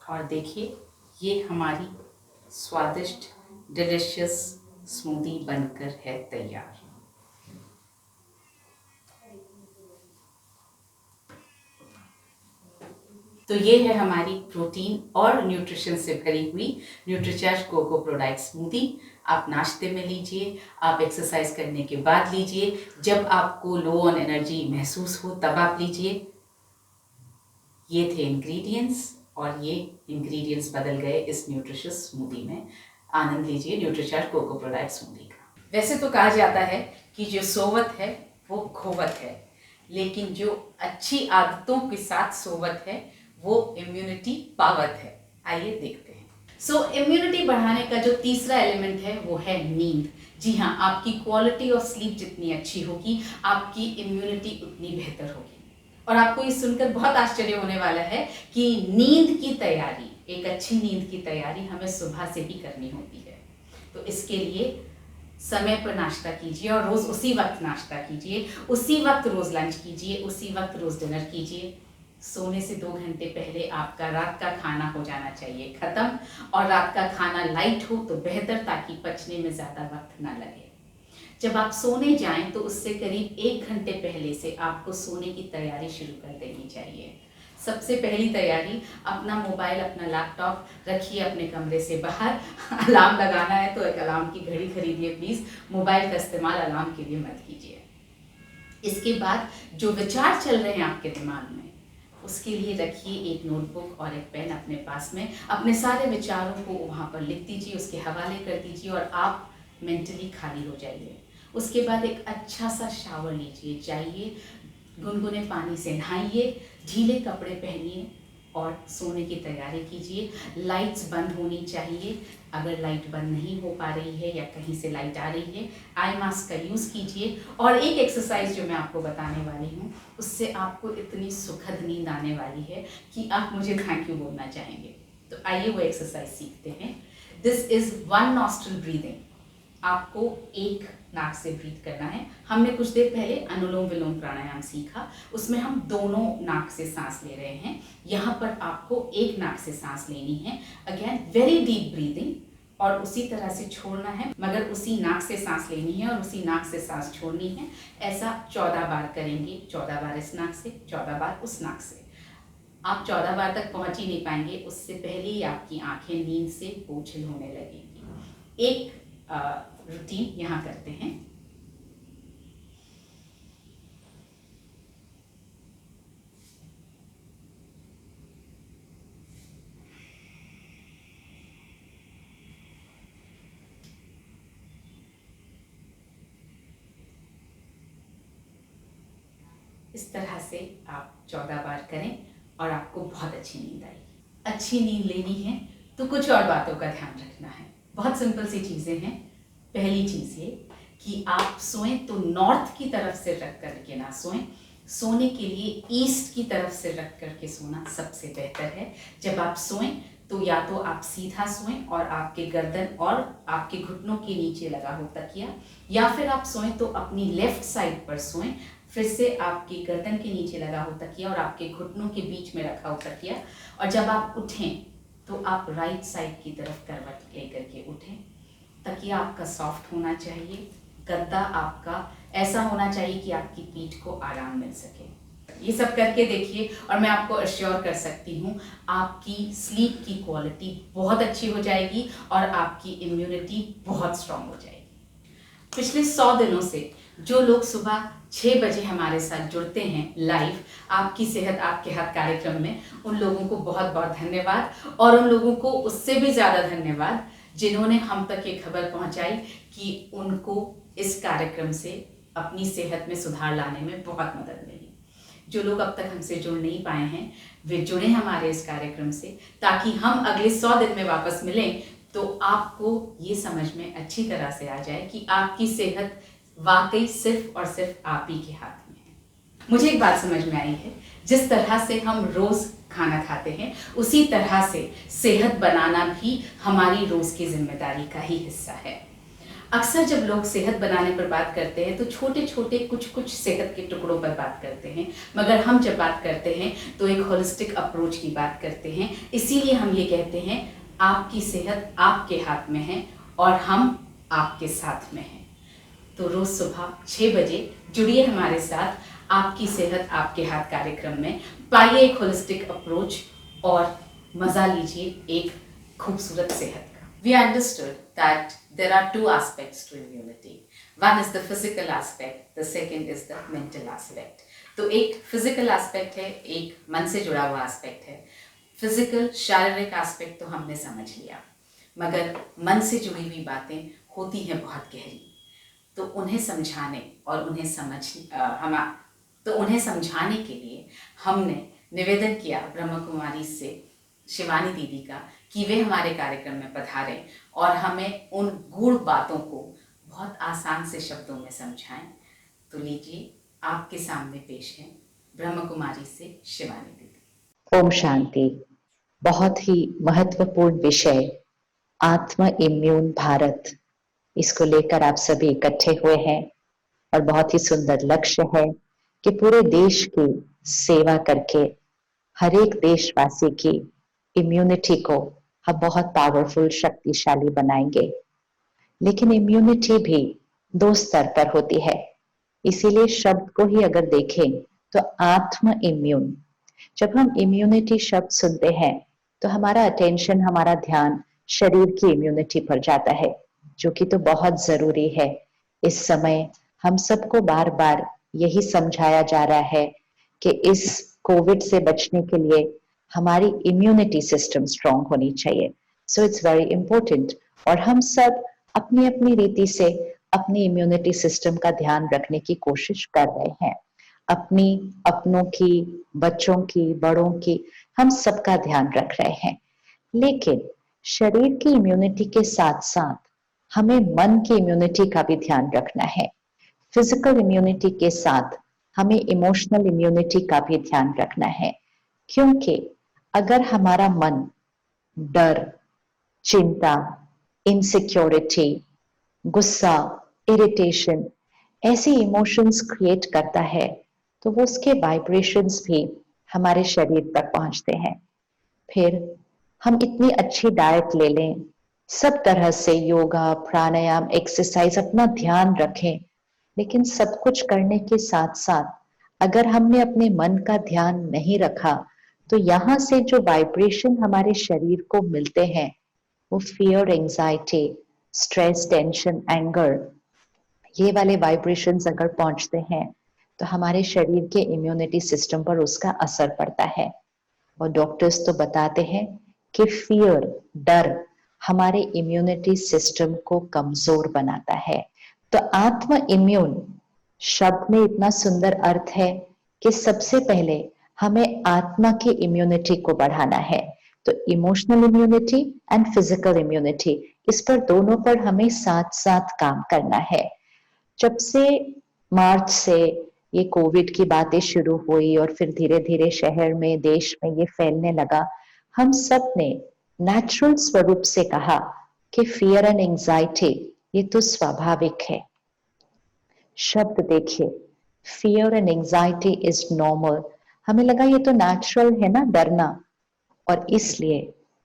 और देखिए ये हमारी स्वादिष्ट डिलिशियस स्मूदी बनकर है तैयार। तो ये है हमारी प्रोटीन और न्यूट्रिशन से भरी हुई न्यूट्रीचार्ज कोको प्रोडक्ट स्मूदी। आप नाश्ते में लीजिए, आप एक्सरसाइज करने के बाद लीजिए, जब आपको लो ऑन एनर्जी महसूस हो तब आप लीजिए। ये थे इंग्रेडिएंट्स और ये इंग्रेडिएंट्स बदल गए इस न्यूट्रिशियस स्मूदी में। आनंद लीजिए न्यूट्रीचार्ज कोको प्रोडक्ट स्मूदी का। वैसे तो कहा जाता है कि जो सोवत है वो खोवत है, लेकिन जो अच्छी आदतों के साथ सोवत है वो इम्यूनिटी पावत है। आइए देखते हैं। सो इम्यूनिटी बढ़ाने का जो तीसरा एलिमेंट है वो है नींद। जी हाँ, आपकी क्वालिटी ऑफ स्लीप जितनी अच्छी होगी आपकी इम्यूनिटी उतनी बेहतर होगी। और आपको ये सुनकर बहुत आश्चर्य होने वाला है कि नींद की तैयारी, एक अच्छी नींद की तैयारी हमें सुबह से ही करनी होती है। तो इसके लिए समय पर नाश्ता कीजिए और रोज़ उसी वक्त नाश्ता कीजिए, उसी वक्त रोज़ लंच कीजिए, उसी वक्त रोज़ डिनर कीजिए। सोने से 2 घंटे पहले आपका रात का खाना हो जाना चाहिए ख़त्म, और रात का खाना लाइट हो तो बेहतर, ताकि पचने में ज़्यादा वक्त ना लगे। जब आप सोने जाएं तो उससे करीब 1 घंटे पहले से आपको सोने की तैयारी शुरू कर देनी चाहिए। सबसे पहली तैयारी, अपना मोबाइल, अपना लैपटॉप रखिए अपने कमरे से बाहर। अलार्म लगाना है तो एक अलार्म की घड़ी खरीदिए प्लीज़, मोबाइल का इस्तेमाल अलार्म के लिए मत कीजिए। इसके बाद जो विचार चल रहे हैं आपके दिमाग में, उसके लिए रखिए एक नोटबुक और एक पेन अपने पास में। अपने सारे विचारों को वहाँ पर लिख दीजिए, उसके हवाले कर दीजिए और आप मेंटली खाली हो जाइए। उसके बाद एक अच्छा सा शावर लीजिए, जाइए गुनगुने पानी से नहाइए, ढीले कपड़े पहनिए और सोने की तैयारी कीजिए। लाइट्स बंद होनी चाहिए। अगर लाइट बंद नहीं हो पा रही है या कहीं से लाइट आ रही है, आई मास्क का यूज़ कीजिए। और एक एक्सरसाइज जो मैं आपको बताने वाली हूँ, उससे आपको इतनी सुखद नींद आने वाली है कि आप मुझे थैंक यू बोलना चाहेंगे। तो आइए वो एक्सरसाइज सीखते हैं। This is 1 nostril breathing. आपको एक नाक से ब्रीथ करना है। हमने कुछ देर पहले अनुलोम विलोम प्राणायाम सीखा, उसमें हम दोनों नाक से सांस ले रहे हैं। यहाँ पर आपको एक नाक से सांस लेनी है। अगेन वेरी डीप ब्रीदिंग, और उसी तरह से छोड़ना है, मगर उसी नाक से सांस लेनी है और उसी नाक से सांस छोड़नी है। ऐसा 14 बार करेंगे, 14 बार इस नाक से, 14 बार उस नाक से। आप 14 बार तक पहुँच ही नहीं पाएंगे, उससे पहले ही आपकी आंखें नींद से बोझिल होने लगेंगी। एक रूटीन यहाँ करते हैं। इस तरह से आप 14 बार करें और आपको बहुत अच्छी नींद आएगी। अच्छी नींद लेनी है तो कुछ और बातों का ध्यान रखना है। बहुत सिंपल सी चीज़ें हैं। पहली चीज़ ये कि आप सोएं तो नॉर्थ की तरफ से रख करके ना सोएं। सोने के लिए ईस्ट की तरफ से रख करके सोना सबसे बेहतर है। जब आप सोएं तो या तो आप सीधा सोएं और आपके गर्दन और आपके घुटनों के नीचे लगा हो तकिया, या फिर आप सोएं तो अपनी लेफ्ट साइड पर सोएं, फिर से आपकी गर्दन के नीचे लगा हो तकिया और आपके घुटनों के बीच में रखा हो तकिया। और जब आप उठें तो आप राइट साइड की तरफ करवट लेकर के उठें। तकिया आपका सॉफ्ट होना चाहिए, गद्दा आपका ऐसा होना चाहिए कि आपकी पीठ को आराम मिल सके। ये सब करके देखिए और मैं आपको अश्योर कर सकती हूँ आपकी स्लीप की क्वालिटी बहुत अच्छी हो जाएगी और आपकी इम्यूनिटी बहुत स्ट्रांग हो जाएगी। पिछले 100 दिनों से जो लोग सुबह 6 बजे हमारे साथ जुड़ते हैं लाइव आपकी सेहत आपके हाथ कार्यक्रम में, उन लोगों को बहुत बहुत धन्यवाद। और उन लोगों को उससे भी ज़्यादा धन्यवाद जिन्होंने हम तक ये खबर पहुंचाई कि उनको इस कार्यक्रम से अपनी सेहत में सुधार लाने में बहुत मदद मिली। जो लोग अब तक हमसे जुड़ नहीं पाए हैं वे जुड़े हमारे इस कार्यक्रम से, ताकि हम अगले 100 दिन में वापस मिलें तो आपको ये समझ में अच्छी तरह से आ जाए कि आपकी सेहत वाकई सिर्फ और सिर्फ आप ही के हाथ में है। मुझे एक बात समझ में आई है, जिस तरह से हम रोज़ खाना खाते हैं उसी तरह से सेहत बनाना भी हमारी रोज़ की जिम्मेदारी का ही हिस्सा है। अक्सर जब लोग सेहत बनाने पर बात करते हैं तो छोटे छोटे कुछ सेहत के टुकड़ों पर बात करते हैं, मगर हम जब बात करते हैं तो एक होलिस्टिक अप्रोच की बात करते हैं। इसीलिए हम ये कहते हैं आपकी सेहत आपके हाथ में है और हम आपके साथ में हैं। तो रोज सुबह 6 बजे जुड़िए हमारे साथ आपकी सेहत आपके हाथ कार्यक्रम में, पाइए एक होलिस्टिक अप्रोच और मजा लीजिए एक खूबसूरत सेहत का। We understood that there are 2 aspects to immunity. One is the physical aspect, the second is the mental aspect. तो एक physical aspect है, एक मन से जुड़ा हुआ aspect है। Physical शारीरिक aspect तो हमने समझ लिया, मगर मन से जुड़ी हुई बातें होती हैं बहुत गहरी। तो उन्हें समझाने और उन्हें समझाने के लिए हमने निवेदन किया ब्रह्म कुमारी से शिवानी दीदी का कि वे हमारे कार्यक्रम में पधारें और हमें उन गूढ़ बातों को बहुत आसान से शब्दों में समझाएं। तो लीजिए आपके सामने पेश है ब्रह्म कुमारी से शिवानी दीदी। ओम शांति। बहुत ही महत्वपूर्ण विषय आत्म इम्यून भारत, इसको लेकर आप सभी इकट्ठे हुए हैं और बहुत ही सुंदर लक्ष्य है कि पूरे देश की सेवा करके हर एक देशवासी की इम्यूनिटी को हम बहुत पावरफुल शक्तिशाली बनाएंगे। लेकिन इम्यूनिटी भी 2 स्तर पर होती है, इसीलिए शब्द को ही अगर देखें तो आत्म इम्यून। जब हम इम्यूनिटी शब्द सुनते हैं तो हमारा अटेंशन, हमारा ध्यान शरीर की इम्यूनिटी पर जाता है, जो कि तो बहुत जरूरी है। इस समय हम सबको बार बार यही समझाया जा रहा है कि इस कोविड से बचने के लिए हमारी इम्यूनिटी सिस्टम स्ट्रांग होनी चाहिए। सो इट्स वेरी इंपॉर्टेंट और हम सब अपनी अपनी रीति से अपनी इम्यूनिटी सिस्टम का ध्यान रखने की कोशिश कर रहे हैं। अपनों की, बच्चों की, बड़ों की, हम सबका ध्यान रख रहे हैं। लेकिन शरीर की इम्यूनिटी के साथ साथ हमें मन की इम्यूनिटी का भी ध्यान रखना है। फिजिकल इम्यूनिटी के साथ हमें इमोशनल इम्यूनिटी का भी ध्यान रखना है, क्योंकि अगर हमारा मन डर, चिंता, इनसिक्योरिटी, गुस्सा, इरिटेशन ऐसे इमोशंस क्रिएट करता है तो वो उसके वाइब्रेशंस भी हमारे शरीर तक पहुंचते हैं। फिर हम इतनी अच्छी डाइट ले लें, सब तरह से योगा, प्राणायाम, एक्सरसाइज, अपना ध्यान रखें, लेकिन सब कुछ करने के साथ साथ अगर हमने अपने मन का ध्यान नहीं रखा तो यहाँ से जो वाइब्रेशन हमारे शरीर को मिलते हैं वो fear, anxiety, stress, tension, anger, ये वाले वाइब्रेशंस अगर पहुंचते हैं तो हमारे शरीर के इम्यूनिटी सिस्टम पर उसका असर पड़ता है। और डॉक्टर्स तो बताते हैं कि फियर, डर हमारे इम्यूनिटी सिस्टम को कमजोर बनाता है। तो आत्म इम्यून शब्द में इतना सुंदर अर्थ है कि सबसे पहले हमें आत्मा की इम्यूनिटी को बढ़ाना है। तो emotional immunity and physical immunity, इस पर दोनों पर हमें साथ साथ काम करना है। जब से मार्च से ये कोविड की बातें शुरू हुई और फिर धीरे धीरे शहर में, देश में ये फैलने लगा, हम सब ने नेचुरल स्वरूप से कहा कि फियर एंड एंजाइटी ये तो स्वाभाविक है। शब्द देखिए, fear and anxiety is normal. हमें लगा ये तो नेचुरल है ना, डरना, और इसलिए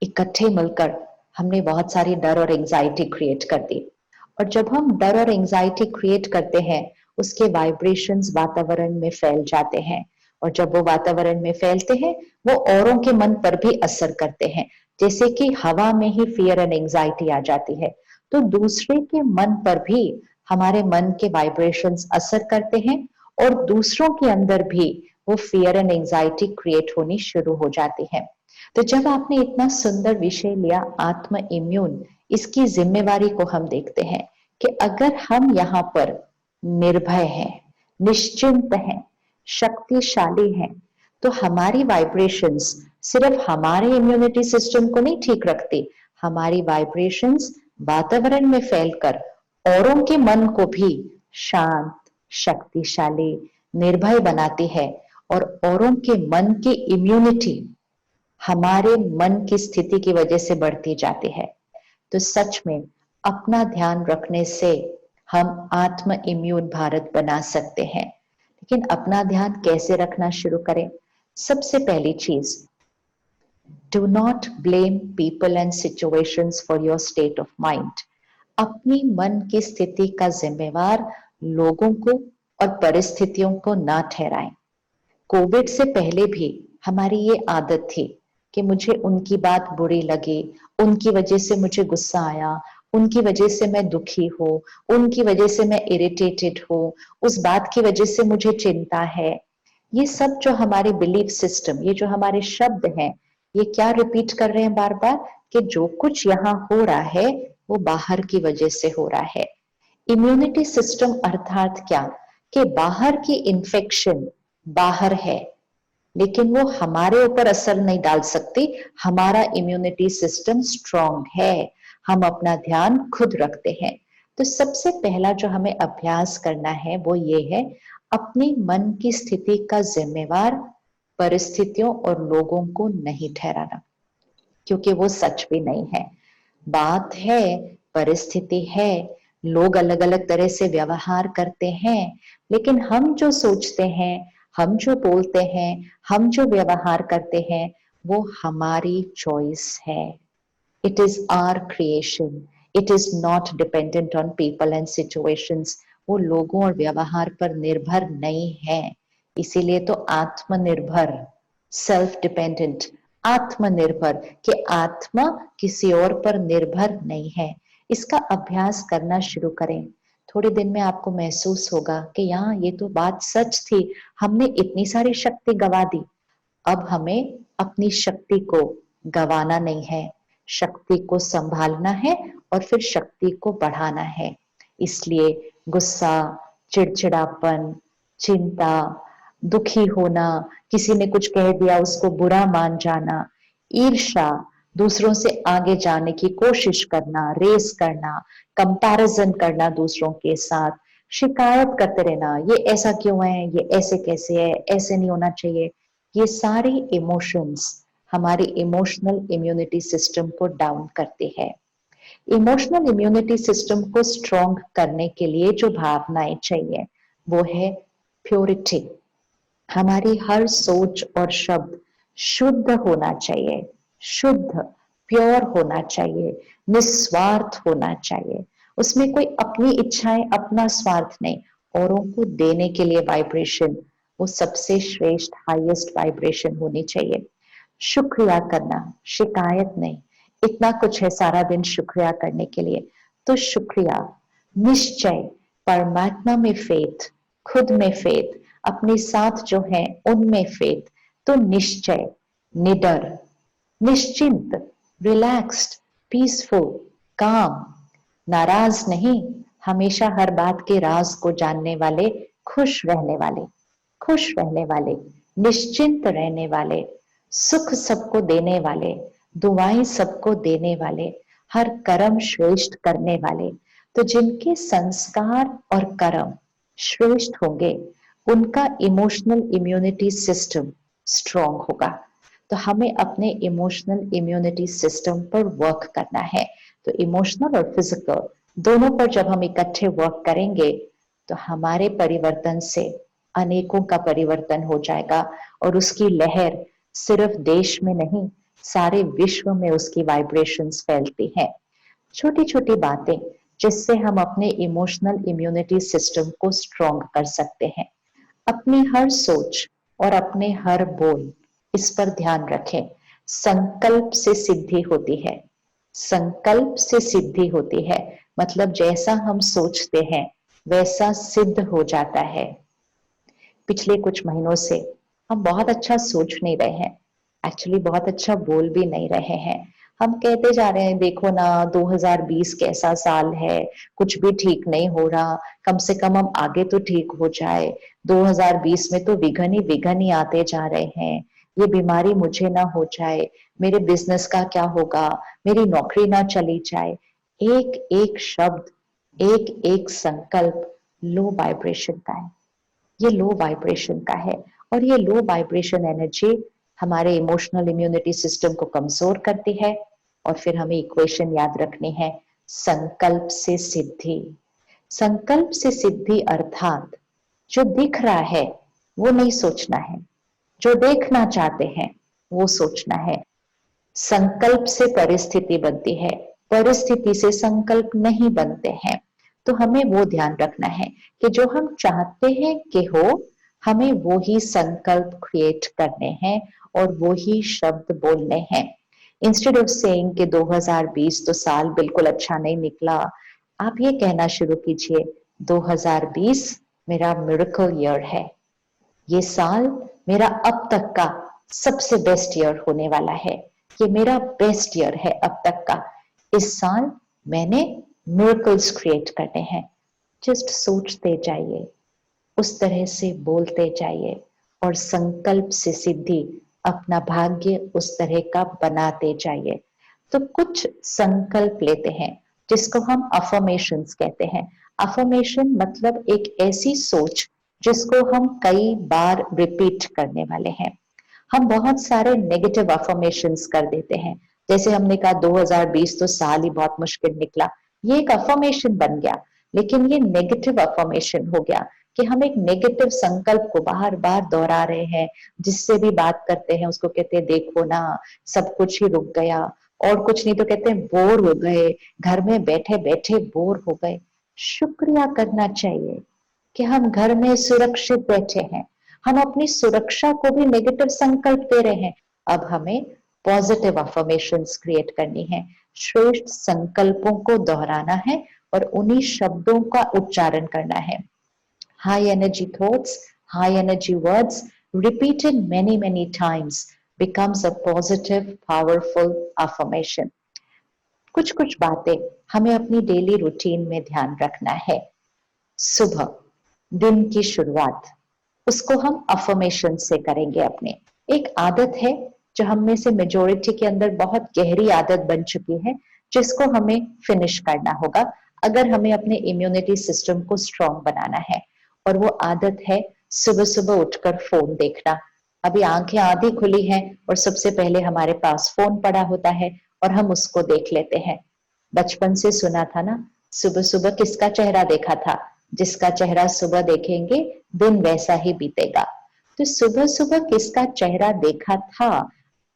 इकट्ठे मिलकर हमने बहुत सारी डर और एंजाइटी क्रिएट कर दी। और जब हम डर और एंजाइटी क्रिएट करते हैं उसके वाइब्रेशंस वातावरण में फैल जाते हैं, और जब वो वातावरण में फैलते हैं वो औरों के मन पर भी असर करते हैं। जैसे कि हवा में ही फियर एंड एंजाइटी आ जाती है तो दूसरे के मन पर भी हमारे मन के वाइब्रेशंस असर करते हैं और दूसरों के अंदर भी वो फियर एंड एंजाइटी क्रिएट होनी शुरू हो जाती है। तो जब आपने इतना सुंदर विषय लिया आत्म इम्यून, इसकी जिम्मेवारी को हम देखते हैं कि अगर हम यहाँ पर निर्भय हैं, निश्चिंत हैं, शक्तिशाली हैं, तो हमारी वाइब्रेशंस सिर्फ हमारे इम्यूनिटी सिस्टम को नहीं ठीक रखती, हमारी वाइब्रेशंस वातावरण में फैलकर औरों के मन को भी शांत, शक्तिशाली, निर्भय बनाती है और औरों के मन की इम्यूनिटी हमारे मन की स्थिति की वजह से बढ़ती जाती है। तो सच में अपना ध्यान रखने से हम आत्म इम्यून भारत बना सकते हैं। लेकिन अपना ध्यान कैसे रखना शुरू करें? सबसे पहली चीज, do not blame people and situations for your state of mind. अपनी मन की स्थिति का जिम्मेवार लोगों को और परिस्थितियों को ना ठहराएं। कोविड से पहले भी हमारी ये आदत थी कि मुझे उनकी बात बुरी लगी, उनकी वजह से मुझे गुस्सा आया, उनकी वजह से मैं दुखी हूँ, उनकी वजह से मैं इरिटेटेड हूँ, उस बात की वजह से मुझे चिंता है। ये सब जो हमारे बिलीफ सिस्टम, ये जो हमारे शब्द हैं, ये क्या रिपीट कर रहे हैं बार बार कि जो कुछ यहाँ हो रहा है वो बाहर की वजह से हो रहा है। इम्यूनिटी सिस्टम अर्थात क्या कि बाहर की इन्फेक्शन बाहर है लेकिन वो हमारे ऊपर असर नहीं डाल सकती। हमारा इम्यूनिटी सिस्टम स्ट्रांग है, हम अपना ध्यान खुद रखते हैं। तो सबसे पहला जो हमें अभ्यास करना है वो ये है, अपनी मन की स्थिति का जिम्मेवार परिस्थितियों और लोगों को नहीं ठहराना, क्योंकि वो सच भी नहीं है। बात है, परिस्थिति है, लोग अलग अलग तरह से व्यवहार करते हैं, लेकिन हम जो सोचते हैं, हम जो बोलते हैं, हम जो व्यवहार करते हैं, वो हमारी चॉइस है। It is our creation, it is not dependent on people and situations. वो लोगों और व्यवहार पर निर्भर नहीं है। इसीलिए तो आत्मनिर्भर, सेल्फ डिपेंडेंट, आत्मनिर्भर, कि आत्मा किसी और पर निर्भर नहीं है। इसका अभ्यास करना शुरू करें। थोड़े दिन में आपको महसूस होगा कि यहाँ ये तो बात सच थी, हमने इतनी सारी शक्ति गवा दी। अब हमें अपनी शक्ति को गवाना नहीं है, शक्ति को संभालना है और फिर शक्ति को बढ़ाना है। इसलिए गुस्सा, चिड़चिड़ापन, चिंता, दुखी होना, किसी ने कुछ कह दिया उसको बुरा मान जाना, ईर्ष्या, दूसरों से आगे जाने की कोशिश करना, रेस करना, कंपैरिजन करना दूसरों के साथ, शिकायत करते रहना, ये ऐसा क्यों है, ये ऐसे कैसे है, ऐसे नहीं होना चाहिए। ये सारी इमोशंस हमारी इमोशनल इम्यूनिटी सिस्टम को डाउन करते हैं। इमोशनल इम्यूनिटी सिस्टम को स्ट्रॉन्ग करने के लिए जो भावनाएं चाहिए वो है प्योरिटी। हमारी हर सोच और शब्द शुद्ध होना चाहिए, शुद्ध, प्योर होना चाहिए, निस्वार्थ होना चाहिए। उसमें कोई अपनी इच्छाएं, अपना स्वार्थ नहीं, औरों को देने के लिए वाइब्रेशन, वो सबसे श्रेष्ठ हाईएस्ट वाइब्रेशन होनी चाहिए। शुक्रिया करना, शिकायत नहीं। इतना कुछ है सारा दिन शुक्रिया करने के लिए, तो शुक्रिया, निश्चय, परमात्मा में फेथ, खुद में फेथ, अपने साथ जो है उनमें फेथ, तो निश्चय, निडर, निश्चिंत, रिलैक्स्ड, पीसफुल, काम, नाराज नहीं, हमेशा हर बात के राज को जानने वाले, खुश रहने वाले, खुश रहने वाले, निश्चिंत रहने वाले, सुख सबको देने वाले, दुआएं सबको देने वाले, हर कर्म श्रेष्ठ करने वाले। तो जिनके संस्कार और कर्म श्रेष्ठ होंगे उनका इमोशनल इम्यूनिटी सिस्टम स्ट्रॉन्ग होगा। तो हमें अपने इमोशनल इम्यूनिटी सिस्टम पर वर्क करना है। तो इमोशनल और फिजिकल दोनों पर जब हम इकट्ठे वर्क करेंगे तो हमारे परिवर्तन से अनेकों का परिवर्तन हो जाएगा और उसकी लहर सिर्फ देश में नहीं, सारे विश्व में उसकी वाइब्रेशंस फैलती हैं। छोटी छोटी बातें जिससे हम अपने इमोशनल इम्यूनिटी सिस्टम को स्ट्रॉन्ग कर सकते हैं। अपनी हर सोच और अपने हर बोल, इस पर ध्यान रखें। संकल्प से सिद्धि होती है, संकल्प से सिद्धि होती है, मतलब जैसा हम सोचते हैं वैसा सिद्ध हो जाता है। पिछले कुछ महीनों से हम बहुत अच्छा सोच नहीं रहे हैं, एक्चुअली बहुत अच्छा बोल भी नहीं रहे हैं। हम कहते जा रहे हैं देखो ना 2020 कैसा साल है, कुछ भी ठीक नहीं हो रहा, कम से कम हम आगे तो ठीक हो जाए। 2020 में तो विघन ही आते जा रहे हैं, ये बीमारी मुझे ना हो जाए, मेरे बिजनेस का क्या होगा, मेरी नौकरी ना चली जाए। एक एक शब्द, एक एक संकल्प लो वाइब्रेशन का है, ये लो वाइब्रेशन का है। और ये लो वाइब्रेशन एनर्जी हमारे इमोशनल इम्यूनिटी सिस्टम को कमजोर करती है। और फिर हमें इक्वेशन याद रखनी है, संकल्प से सिद्धि। संकल्प से सिद्धि अर्थात जो दिख रहा है वो नहीं सोचना है, जो देखना चाहते हैं वो सोचना है। संकल्प से परिस्थिति बनती है, परिस्थिति से संकल्प नहीं बनते हैं। तो हमें वो ध्यान रखना है कि जो हम चाहते हैं कि हो, हमें वो ही संकल्प क्रिएट करने हैं और वो ही शब्द बोलने हैं। इंस्टेड ऑफ सेइंग कि 2020 तो साल बिल्कुल अच्छा नहीं निकला, आप ये कहना शुरू कीजिए 2020 मेरा मिरेकल ईयर है, ये साल मेरा अब तक का सबसे बेस्ट ईयर होने वाला है, ये मेरा बेस्ट ईयर है अब तक का। इस साल मैंने मिरेकल्स क्रिएट करने हैं। जस्ट सोचते जाइए, उस तरह से बोलते जाइए और संकल्प से सिद्धि, अपना भाग्य उस तरह का बनाते जाइए। तो कुछ संकल्प लेते हैं जिसको हम अफर्मेशंस कहते हैं। अफर्मेशन मतलब एक ऐसी सोच जिसको हम कई बार रिपीट करने वाले हैं। हम बहुत सारे नेगेटिव अफर्मेशंस कर देते हैं, जैसे हमने कहा 2020 तो साल ही बहुत मुश्किल निकला, ये एक अफर्मेशन बन गया, लेकिन ये नेगेटिव अफर्मेशन हो गया कि हम एक नेगेटिव संकल्प को बार बार दोहरा रहे हैं। जिससे भी बात करते हैं उसको कहते हैं देखो ना सब कुछ ही रुक गया, और कुछ नहीं तो कहते हैं बोर हो गए, घर में बैठे बैठे बोर हो गए। शुक्रिया करना चाहिए कि हम घर में सुरक्षित बैठे हैं। हम अपनी सुरक्षा को भी नेगेटिव संकल्प दे रहे हैं। अब हमें पॉजिटिव अफर्मेशंस क्रिएट करनी है, श्रेष्ठ संकल्पों को दोहराना है और उन्हीं शब्दों का उच्चारण करना है। High energy thoughts, high energy words repeated many times becomes a positive, powerful affirmation. कुछ कुछ बातें हमें अपनी डेली रूटीन में ध्यान रखना है। सुबह दिन की शुरुआत, उसको हम अफर्मेशन से करेंगे। अपने एक आदत है जो हम में से मेजोरिटी के अंदर बहुत गहरी आदत बन चुकी है, जिसको हमें फिनिश करना होगा अगर हमें अपने इम्यूनिटी सिस्टम को स्ट्रॉन्ग बनाना है। और वो आदत है सुबह सुबह उठकर फोन देखना। अभी आंखें आधी खुली हैं और सबसे पहले हमारे पास फोन पड़ा होता है और हम उसको देख लेते हैं। बचपन से सुना था ना, सुबह सुबह किसका चेहरा देखा था? जिसका चेहरा सुबह देखेंगे दिन वैसा ही बीतेगा। तो सुबह सुबह किसका चेहरा देखा था,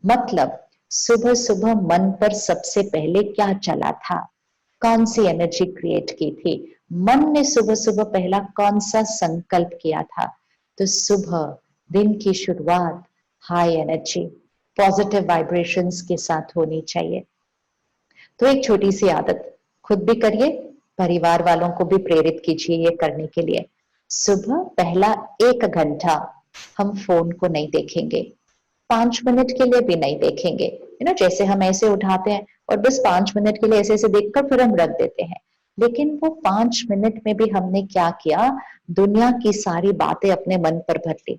मतलब सुबह सुबह मन पर सबसे पहले क्या चला था, कौन सी एनर्जी क्रिएट की थी, मन ने सुबह सुबह पहला कौन सा संकल्प किया था। तो सुबह दिन की शुरुआत हाई एनर्जी, पॉजिटिव वाइब्रेशंस के साथ होनी चाहिए। तो एक छोटी सी आदत खुद भी करिए, परिवार वालों को भी प्रेरित कीजिए ये करने के लिए। सुबह पहला 1 घंटा हम फोन को नहीं देखेंगे, 5 मिनट के लिए भी नहीं देखेंगे। जैसे हम ऐसे उठाते हैं और बस 5 मिनट के लिए ऐसे ऐसे देखकर फिर हम रख देते हैं, लेकिन वो 5 मिनट में भी हमने क्या किया, दुनिया की सारी बातें अपने मन पर भर ली।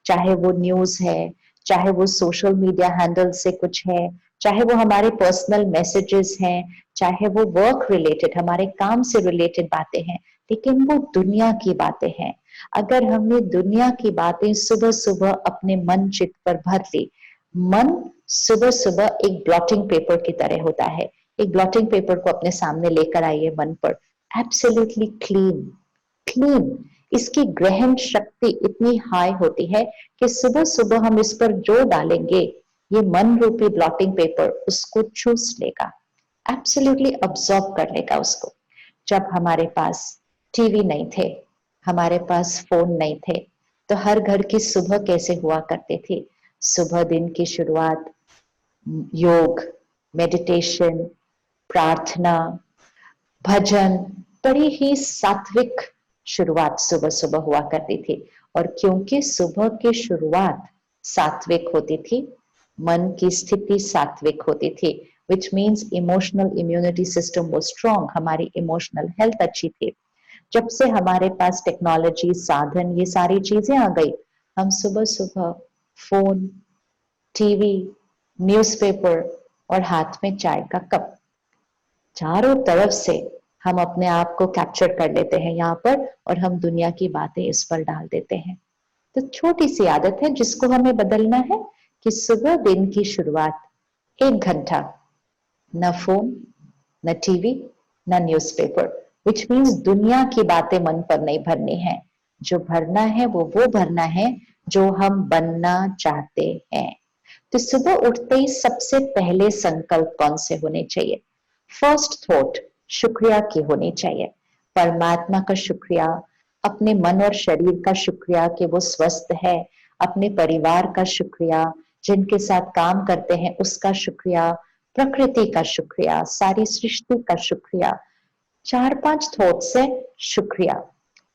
चाहे वो न्यूज है, चाहे वो सोशल मीडिया हैंडल से कुछ है, चाहे वो हमारे पर्सनल मैसेजेस हैं, चाहे वो वर्क रिलेटेड हमारे काम से रिलेटेड बातें हैं, लेकिन वो दुनिया की बातें हैं। अगर हमने दुनिया की बातें सुबह सुबह अपने मन चित्त पर भर ली, मन सुबह सुबह एक ब्लॉटिंग पेपर की तरह होता है। एक ब्लॉटिंग पेपर को अपने सामने लेकर आइए मन पर, एब्सोल्युटली क्लीन। इसकी ग्रहण शक्ति इतनी हाई होती है कि सुबह सुबह हम इस पर जो डालेंगे, ये मन रूपी ब्लॉटिंग पेपर उसको चूस लेगा, एब्सोल्युटली अब्सॉर्ब कर लेगा उसको। जब हमारे पास टीवी नहीं थे, हमारे पास फोन नहीं थे, तो हर घर की सुबह कैसे हुआ करती थी? सुबह दिन की शुरुआत योग, मेडिटेशन, प्रार्थना, भजन, बड़ी ही सात्विक शुरुआत सुबह सुबह हुआ करती थी। और क्योंकि सुबह की शुरुआत सात्विक होती थी, मन की स्थिति सात्विक होती थी, which means emotional immunity system was strong, हमारी इमोशनल हेल्थ अच्छी थी। जब से हमारे पास टेक्नोलॉजी, साधन, ये सारी चीजें आ गई, हम सुबह सुबह फोन, टीवी, न्यूज़पेपर और हाथ में चाय का कप, चारों तरफ से हम अपने आप को कैप्चर कर लेते हैं यहाँ पर, और हम दुनिया की बातें इस पर डाल देते हैं। तो छोटी सी आदत है जिसको हमें बदलना है कि सुबह दिन की शुरुआत 1 घंटा न फोन, न टीवी, न न्यूज़पेपर, विच मीन्स दुनिया की बातें मन पर नहीं भरनी है। जो भरना है वो भरना है जो हम बनना चाहते हैं। तो सुबह उठते ही सबसे पहले संकल्प कौन से होने चाहिए? फर्स्ट थॉट शुक्रिया की होनी चाहिए। परमात्मा का शुक्रिया, अपने मन और शरीर का शुक्रिया कि वो स्वस्थ है, अपने परिवार का शुक्रिया, जिनके साथ काम करते हैं उसका शुक्रिया, प्रकृति का शुक्रिया, सारी सृष्टि का शुक्रिया। 4-5 थॉट से शुक्रिया,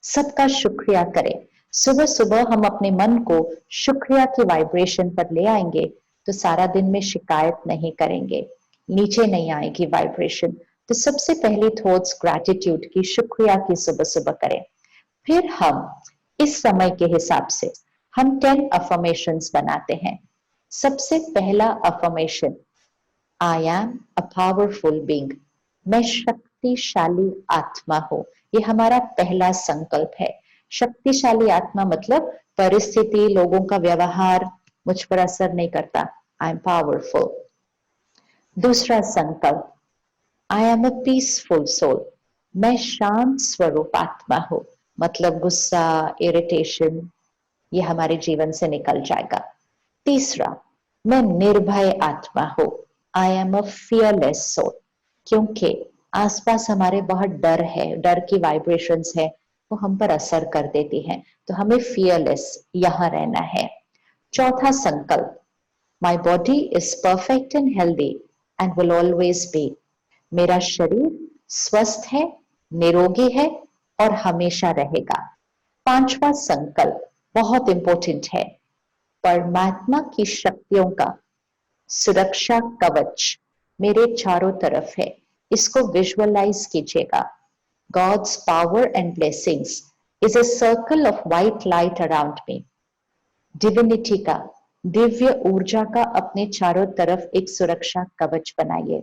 सबका शुक्रिया करें। सुबह सुबह हम अपने मन को शुक्रिया की वाइब्रेशन पर ले आएंगे तो सारा दिन में शिकायत नहीं करेंगे, नीचे नहीं आएगी वाइब्रेशन। तो सबसे पहली थॉट्स ग्रैटिट्यूड की, शुक्रिया की सुबह सुबह करें। फिर हम इस समय के हिसाब से हम 10 अफर्मेशंस बनाते हैं। सबसे पहला affirmation, I am a powerful being, मैं शक्तिशाली आत्मा हूं। ये हमारा पहला संकल्प है। शक्तिशाली आत्मा मतलब परिस्थिति, लोगों का व्यवहार मुझ पर असर नहीं करता। I am powerful. दूसरा संकल्प, I am a peaceful soul, मैं शांत स्वरूप आत्मा हूं। मतलब गुस्सा, इरिटेशन ये हमारे जीवन से निकल जाएगा। तीसरा, मैं निर्भय आत्मा हूं, I am a fearless soul, क्योंकि आसपास हमारे बहुत डर है, डर की वाइब्रेशंस है, वो हम पर असर कर देती हैं, तो हमें फियरलेस यहां रहना है। चौथा संकल्प, my body is perfect and healthy and will always be, मेरा शरीर स्वस्थ है, निरोगी है और हमेशा रहेगा। पांचवा संकल्प बहुत इंपॉर्टेंट है, परमात्मा की शक्तियों का सुरक्षा कवच मेरे चारों तरफ है। इसको विजुअलाइज कीजिएगा। God's power and blessings is a circle of white light around me. Divinity का, दिव्य ऊर्जा का अपने चारों तरफ एक सुरक्षा कवच बनाइए।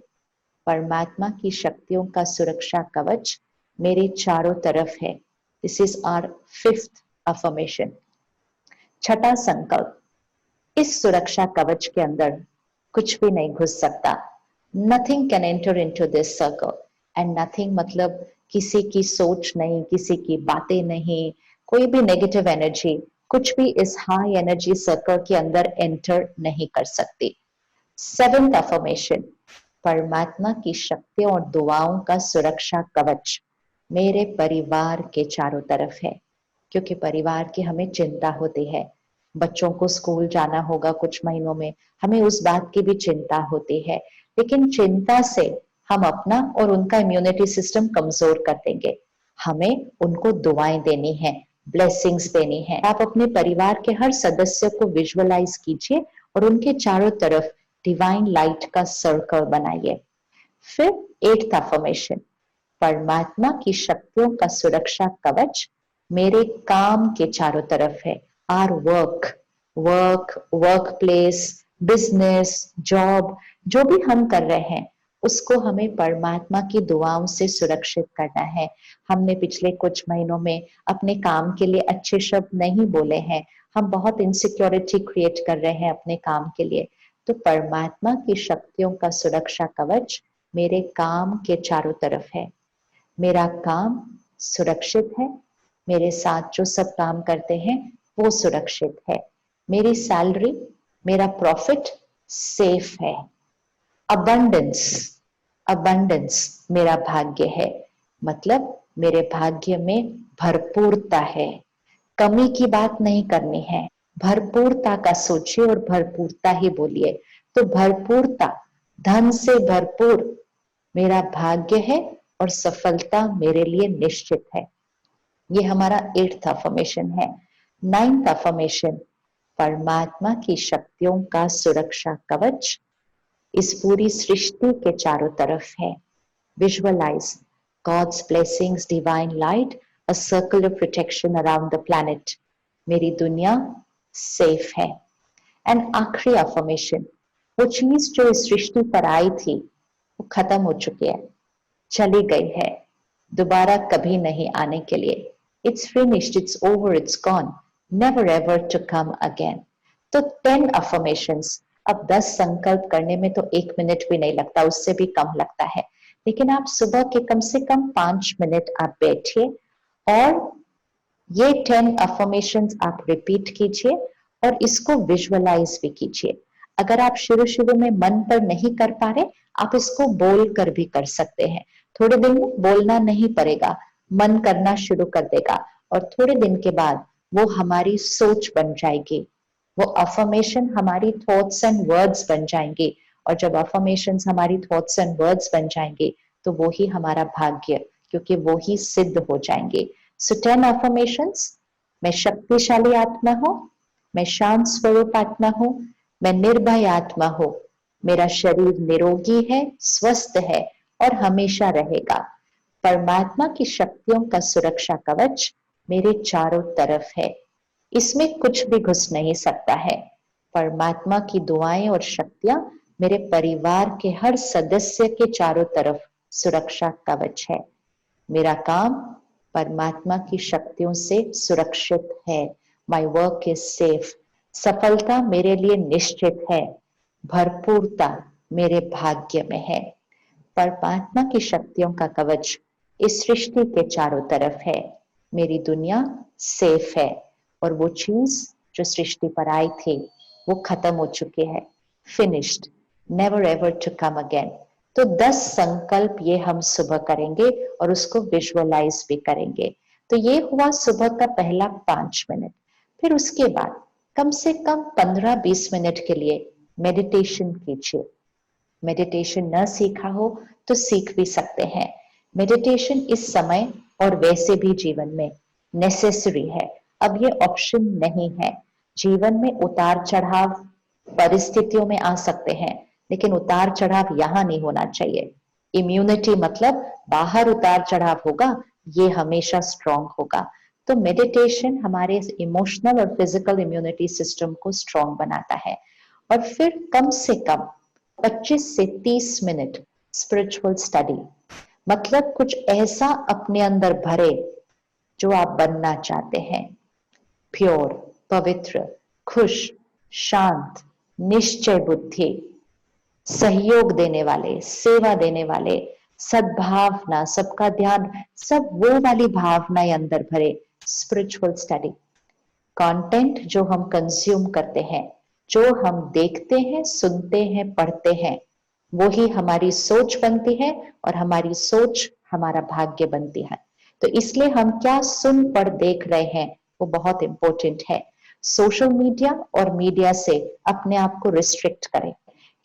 परमात्मा की शक्तियों का सुरक्षा कवच मेरे चारों तरफ है। This is our 5th affirmation. छठा संकल्प, इस सुरक्षा कवच के अंदर कुछ भी नहीं घुस सकता। Nothing can enter into this circle and nothing मतलब किसी की सोच नहीं, किसी की बातें नहीं, कोई भी नेगेटिव एनर्जी, कुछ भी इस हाई एनर्जी सर्कल के अंदर एंटर नहीं कर सकती। 7th अफर्मेशन, परमात्मा की शक्तियों और दुआओं का सुरक्षा कवच मेरे परिवार के चारों तरफ है, क्योंकि परिवार की हमें चिंता होती है। बच्चों को स्कूल जाना होगा कुछ महीनों में, हमें उस बात की भी चिंता होती है, लेकिन चिंता से हम अपना और उनका इम्यूनिटी सिस्टम कमजोर कर देंगे। हमें उनको दुआएं देनी है, ब्लेसिंग्स देनी है। आप अपने परिवार के हर सदस्य को विजुअलाइज कीजिए और उनके चारों तरफ डिवाइन लाइट का सर्कल बनाइए। फिर 8th अफर्मेशन, परमात्मा की शक्तियों का सुरक्षा कवच मेरे काम के चारों तरफ है। Our work place, business, job, जो भी हम कर रहे हैं उसको हमें परमात्मा की दुआओं से सुरक्षित करना है। हमने पिछले कुछ महीनों में अपने काम के लिए अच्छे शब्द नहीं बोले हैं, हम बहुत इनसिक्योरिटी क्रिएट कर रहे हैं अपने काम के लिए, तो परमात्मा की शक्तियों का सुरक्षा कवच मेरे काम के चारों तरफ है। मेरा काम सुरक्षित है, मेरे साथ जो सब काम करते हैं वो सुरक्षित है, मेरी सैलरी, मेरा प्रॉफिट सेफ है। अबंडेंस मेरा भाग्य है, मतलब मेरे भाग्य में भरपूरता है। कमी की बात नहीं करनी है, भरपूरता का सोचिए और भरपूरता ही बोलिए। तो भरपूरता, धन से भरपूर मेरा भाग्य है और सफलता मेरे लिए निश्चित है। ये हमारा 8th अफर्मेशन है। 9th अफर्मेशन, परमात्मा की शक्तियों का सुरक्षा कवच इस पूरी सृष्टि के चारों तरफ है। Visualize God's blessings, divine light, a circle of protection around the planet. मेरी दुनिया सेफ है। एंड आखिरी अफर्मेशन, वो चीज जो इस सृष्टि पर आई थी वो खत्म हो चुकी है, चली गई है, दोबारा कभी नहीं आने के लिए। It's finished, it's over, it's gone, never ever to come again. तो 10 affirmations, अब 10 संकल्प करने में तो 1 मिनट भी नहीं लगता, उससे भी कम लगता है, लेकिन आप सुबह के कम से कम 5 मिनट आप बैठिए और ये 10 अफर्मेशंस आप रिपीट कीजिए और इसको विजुअलाइज भी कीजिए। अगर आप शुरू शुरू में मन पर नहीं कर पा रहे, आप इसको बोल कर भी कर सकते हैं। थोड़े दिन में बोलना नहीं पड़ेगा, मन करना शुरू कर देगा और थोड़े दिन के बाद वो हमारी सोच बन जाएगी। वो अफर्मेशन हमारी थॉट्स एंड वर्ड्स बन जाएंगे और जब अफर्मेशंस हमारी थॉट्स एंड वर्ड्स बन जाएंगे तो वो ही हमारा भाग्य, क्योंकि वो ही सिद्ध हो जाएंगे। सो 10 अफर्मेशंस। मैं शक्तिशाली आत्मा हूं, मैं शांत स्वरूप आत्मा हूं, मैं निर्भय आत्मा हूं, मेरा शरीर निरोगी है, स्वस्थ है और हमेशा रहेगा। परमात्मा की शक्तियों का सुरक्षा कवच मेरे चारों तरफ है, इसमें कुछ भी घुस नहीं सकता है। परमात्मा की दुआएं और शक्तियां मेरे परिवार के हर सदस्य के चारों तरफ सुरक्षा कवच है। मेरा काम परमात्मा की शक्तियों से सुरक्षित है। My work is safe. सफलता मेरे लिए निश्चित है। भरपूरता मेरे भाग्य में है। परमात्मा की शक्तियों का कवच इस सृष्टि के चारों तरफ है। मेरी दुनिया सेफ है और वो चीज जो सृष्टि पर आई थी वो खत्म हो चुकी है। Finished, never ever to come again. तो 10 संकल्प ये हम सुबह करेंगे और उसको विजुअलाइज भी करेंगे। तो ये हुआ सुबह का पहला 5 मिनट। फिर उसके बाद कम से कम 15-20 मिनट के लिए मेडिटेशन कीजिए। मेडिटेशन न सीखा हो तो सीख भी सकते हैं। मेडिटेशन इस समय और वैसे भी जीवन में नेसेसरी है। अब ये ऑप्शन नहीं है। जीवन में उतार चढ़ाव परिस्थितियों में आ सकते हैं, लेकिन उतार चढ़ाव यहां नहीं होना चाहिए। इम्यूनिटी मतलब बाहर उतार चढ़ाव होगा, ये हमेशा स्ट्रांग होगा। तो मेडिटेशन हमारे इमोशनल और फिजिकल इम्यूनिटी सिस्टम को स्ट्रांग बनाता है। और फिर कम से कम 25 से 30 मिनट स्पिरिचुअल स्टडी, मतलब कुछ ऐसा अपने अंदर भरे जो आप बनना चाहते हैं। प्योर, पवित्र, खुश, शांत, निश्चय बुद्धि, सहयोग देने वाले, सेवा देने वाले, सद्भावना, सबका ध्यान, सब वो वाली भावनाएं अंदर भरे। Spiritual study. कंटेंट जो हम कंज्यूम करते हैं, जो हम देखते हैं, सुनते हैं, पढ़ते हैं, वो ही हमारी सोच बनती है और हमारी सोच हमारा भाग्य बनती है। तो इसलिए हम क्या सुन पढ़ देख रहे हैं वो बहुत इंपॉर्टेंट है। सोशल मीडिया और मीडिया से अपने आप को रिस्ट्रिक्ट करें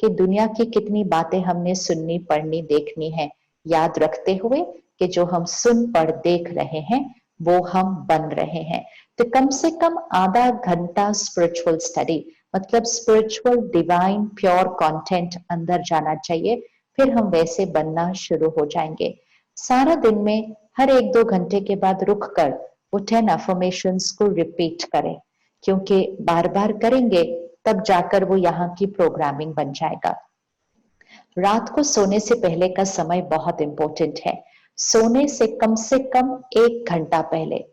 कि दुनिया की कितनी बातें हमने सुननी, पढ़नी, देखनी है, याद रखते हुए कि जो हम सुन पढ़ देख रहे हैं वो हम बन रहे हैं। तो कम से कम आधा घंटा स्पिरिचुअल स्टडी, मतलब स्पिरिचुअल डिवाइन प्योर कंटेंट अंदर जाना चाहिए। फिर हम वैसे बनना शुरू हो जाएंगे। सारा दिन में हर 1-2 घंटे के बाद रुक कर वो 10 अफर्मेशंस को रिपीट करें, क्योंकि बार बार करेंगे तब जाकर वो यहाँ की प्रोग्रामिंग बन जाएगा। रात को सोने से पहले का समय बहुत इंपॉर्टेंट है। सोने से कम 1 घंटा पहले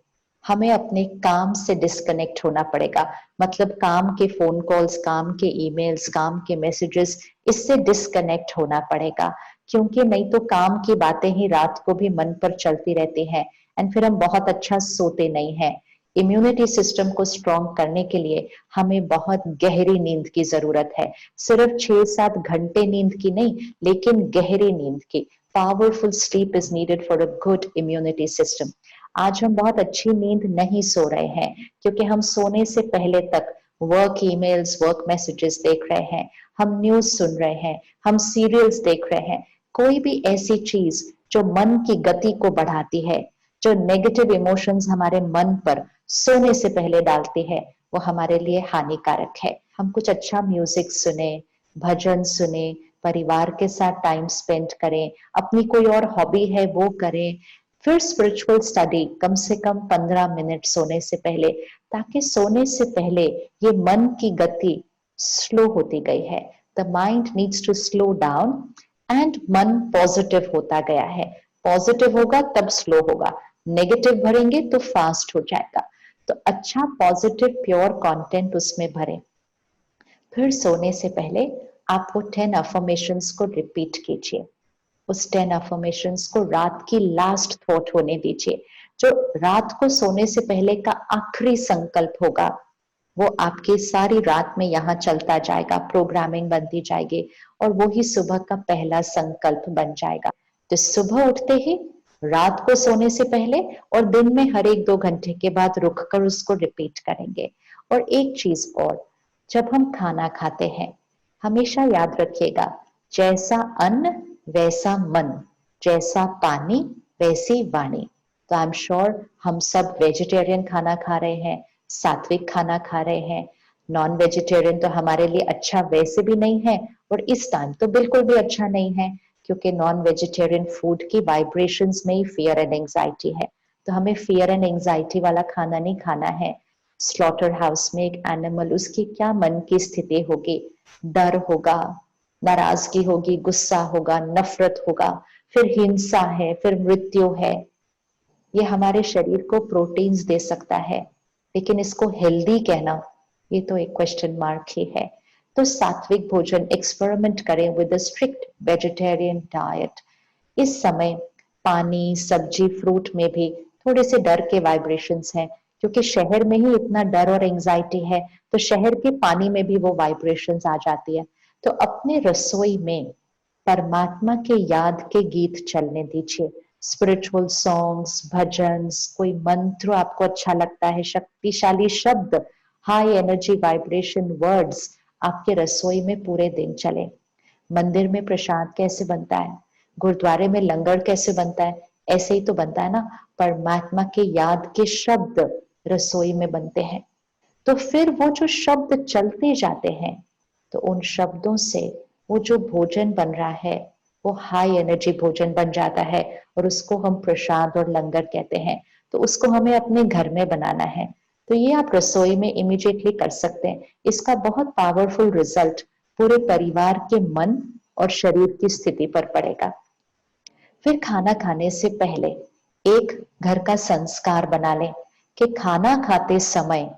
हमें अपने काम से डिस्कनेक्ट होना पड़ेगा। मतलब काम के फोन कॉल्स, काम के ईमेल्स, काम के मैसेजेस, इससे डिस्कनेक्ट होना पड़ेगा, क्योंकि नहीं तो काम की बातें ही रात को भी मन पर चलती रहती हैं एंड फिर हम बहुत अच्छा सोते नहीं हैं। इम्यूनिटी सिस्टम को स्ट्रॉन्ग करने के लिए हमें बहुत गहरी नींद की जरूरत है। सिर्फ 6-7 घंटे नींद की नहीं, लेकिन गहरी नींद की। Powerful sleep is needed for a good immunity system. आज हम बहुत अच्छी नींद नहीं सो रहे हैं, क्योंकि हम सोने से पहले तक वर्क ईमेल्स, वर्क मैसेजेस देख रहे हैं, हम न्यूज सुन रहे हैं, हम सीरियल्स देख रहे हैं। कोई भी ऐसी चीज जो मन की गति को बढ़ाती है, जो नेगेटिव इमोशंस हमारे मन पर सोने से पहले डालती है, वो हमारे लिए हानिकारक है। हम कुछ अच्छा म्यूजिक सुने, भजन सुने, परिवार के साथ टाइम स्पेंड करें, अपनी कोई और हॉबी है वो करें। फिर स्पिरिचुअल स्टडी कम से कम 15 मिनट सोने से पहले, ताकि सोने से पहले ये मन की गति स्लो होती गई है। The mind needs to slow down and मन पॉजिटिव होता गया है। पॉजिटिव होगा तब स्लो होगा, नेगेटिव भरेंगे तो फास्ट हो जाएगा। तो अच्छा पॉजिटिव प्योर कंटेंट उसमें भरें। फिर सोने से पहले आप वो 10 अफर्मेशंस को रिपीट कीजिए। उस 10 अफर्मेशंस को रात की लास्ट थॉट होने दीजिए, जो रात को सोने से पहले का आखिरी संकल्प होगा, वो आपकी सारी रात में यहाँ चलता जाएगा, प्रोग्रामिंग बनती जाएगी और वो ही सुबह का पहला संकल्प बन जाएगा। तो सुबह उठते ही, रात को सोने से पहले और दिन में हर 1-2 घंटे के बाद रुककर उसको रिपीट करेंगे। और एक चीज और, जब हम खाना खाते हैं हमेशा याद रखिएगा, जैसा अन्न वैसा मन, जैसा पानी वैसी वाणी। तो आई एम श्योर हम सब वेजिटेरियन खाना खा रहे हैं, सात्विक खाना खा रहे हैं। नॉन वेजिटेरियन तो हमारे लिए अच्छा वैसे भी नहीं है और इस टाइम तो बिल्कुल भी अच्छा नहीं है, क्योंकि नॉन वेजिटेरियन फूड की वाइब्रेशंस में ही फियर एंड एंजाइटी है। तो हमें फियर एंड एंजाइटी वाला खाना नहीं खाना है। स्लॉटर हाउस में एक एनिमल, उसकी क्या मन की स्थिति होगी, डर होगा, नाराजगी होगी, गुस्सा होगा, नफरत होगा, फिर हिंसा है, फिर मृत्यु है। ये हमारे शरीर को प्रोटीन्स दे सकता है, लेकिन इसको हेल्दी कहना, ये तो एक क्वेश्चन मार्क ही है। तो सात्विक भोजन एक्सपेरिमेंट करें with a strict vegetarian diet. इस समय पानी, सब्जी, फ्रूट में भी थोड़े से डर के वाइब्रेशंस हैं, क्योंकि शहर में ही इतना डर और एंजाइटी है, तो शहर के पानी में भी वो वाइब्रेशंस आ जाती है। तो अपने रसोई में परमात्मा के याद के गीत चलने दीजिए, स्पिरिचुअल सॉन्ग्स, भजन्स, कोई मंत्र आपको अच्छा लगता है, शक्तिशाली शब्द, हाई एनर्जी वाइब्रेशन वर्ड्स आपके रसोई में पूरे दिन चले। मंदिर में प्रसाद कैसे बनता है, गुरुद्वारे में लंगर कैसे बनता है, ऐसे ही तो बनता है ना, परमात्मा के याद के शब्द रसोई में बनते हैं। तो फिर वो जो शब्द चलते जाते हैं, तो उन शब्दों से वो जो भोजन बन रहा है वो हाई एनर्जी भोजन बन जाता है और उसको हम प्रसाद और लंगर कहते हैं। तो उसको हमें अपने घर में बनाना है। तो ये आप रसोई में इमीडिएटली कर सकते हैं। इसका बहुत पावरफुल रिजल्ट पूरे परिवार के मन और शरीर की स्थिति पर पड़ेगा। फिर खाना खाने से पहले एक घर का संस्कार बना लें कि खाना खाते समय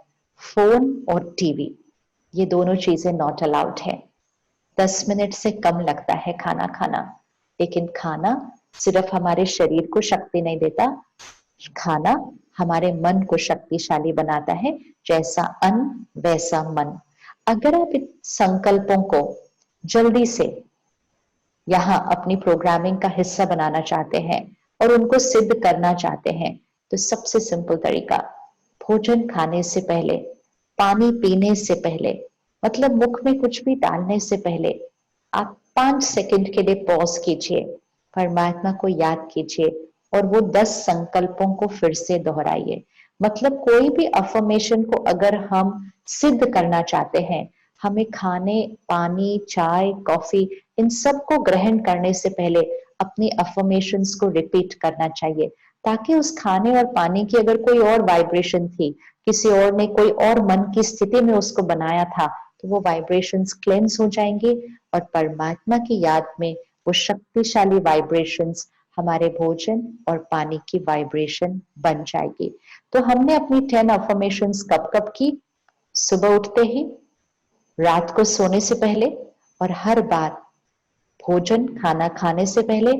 फोन और टीवी, ये दोनों चीजें नॉट अलाउड है। 10 मिनट से कम लगता है खाना खाना, लेकिन खाना सिर्फ हमारे शरीर को शक्ति नहीं देता, खाना हमारे मन को शक्तिशाली बनाता है। जैसा अन्न वैसा मन। अगर आप इन संकल्पों को जल्दी से यहाँ अपनी प्रोग्रामिंग का हिस्सा बनाना चाहते हैं और उनको सिद्ध करना चाहते हैं, तो सबसे सिंपल तरीका, भोजन खाने से पहले, पानी पीने से पहले, मतलब मुख में कुछ भी डालने से पहले आप 5 सेकंड के लिए पॉज कीजिए, परमात्मा को याद कीजिए और वो 10 संकल्पों को फिर से दोहराइए। मतलब कोई भी अफर्मेशन को अगर हम सिद्ध करना चाहते हैं, हमें खाने, पानी, चाय, कॉफी, इन सब को ग्रहण करने से पहले अपनी अफर्मेशंस को रिपीट करना चाहिए, ताकि उस खाने और पानी की अगर कोई और वाइब्रेशन थी, किसी और ने कोई और मन की स्थिति में उसको बनाया था, तो वो वाइब्रेशंस क्लेंस हो जाएंगे और परमात्मा की याद में वो शक्तिशाली वाइब्रेशंस हमारे भोजन और पानी की वाइब्रेशन बन जाएगी। तो हमने अपनी 10 अफर्मेशंस कब कब की? सुबह उठते ही, रात को सोने से पहले और हर बार भोजन खाना खाने से पहले,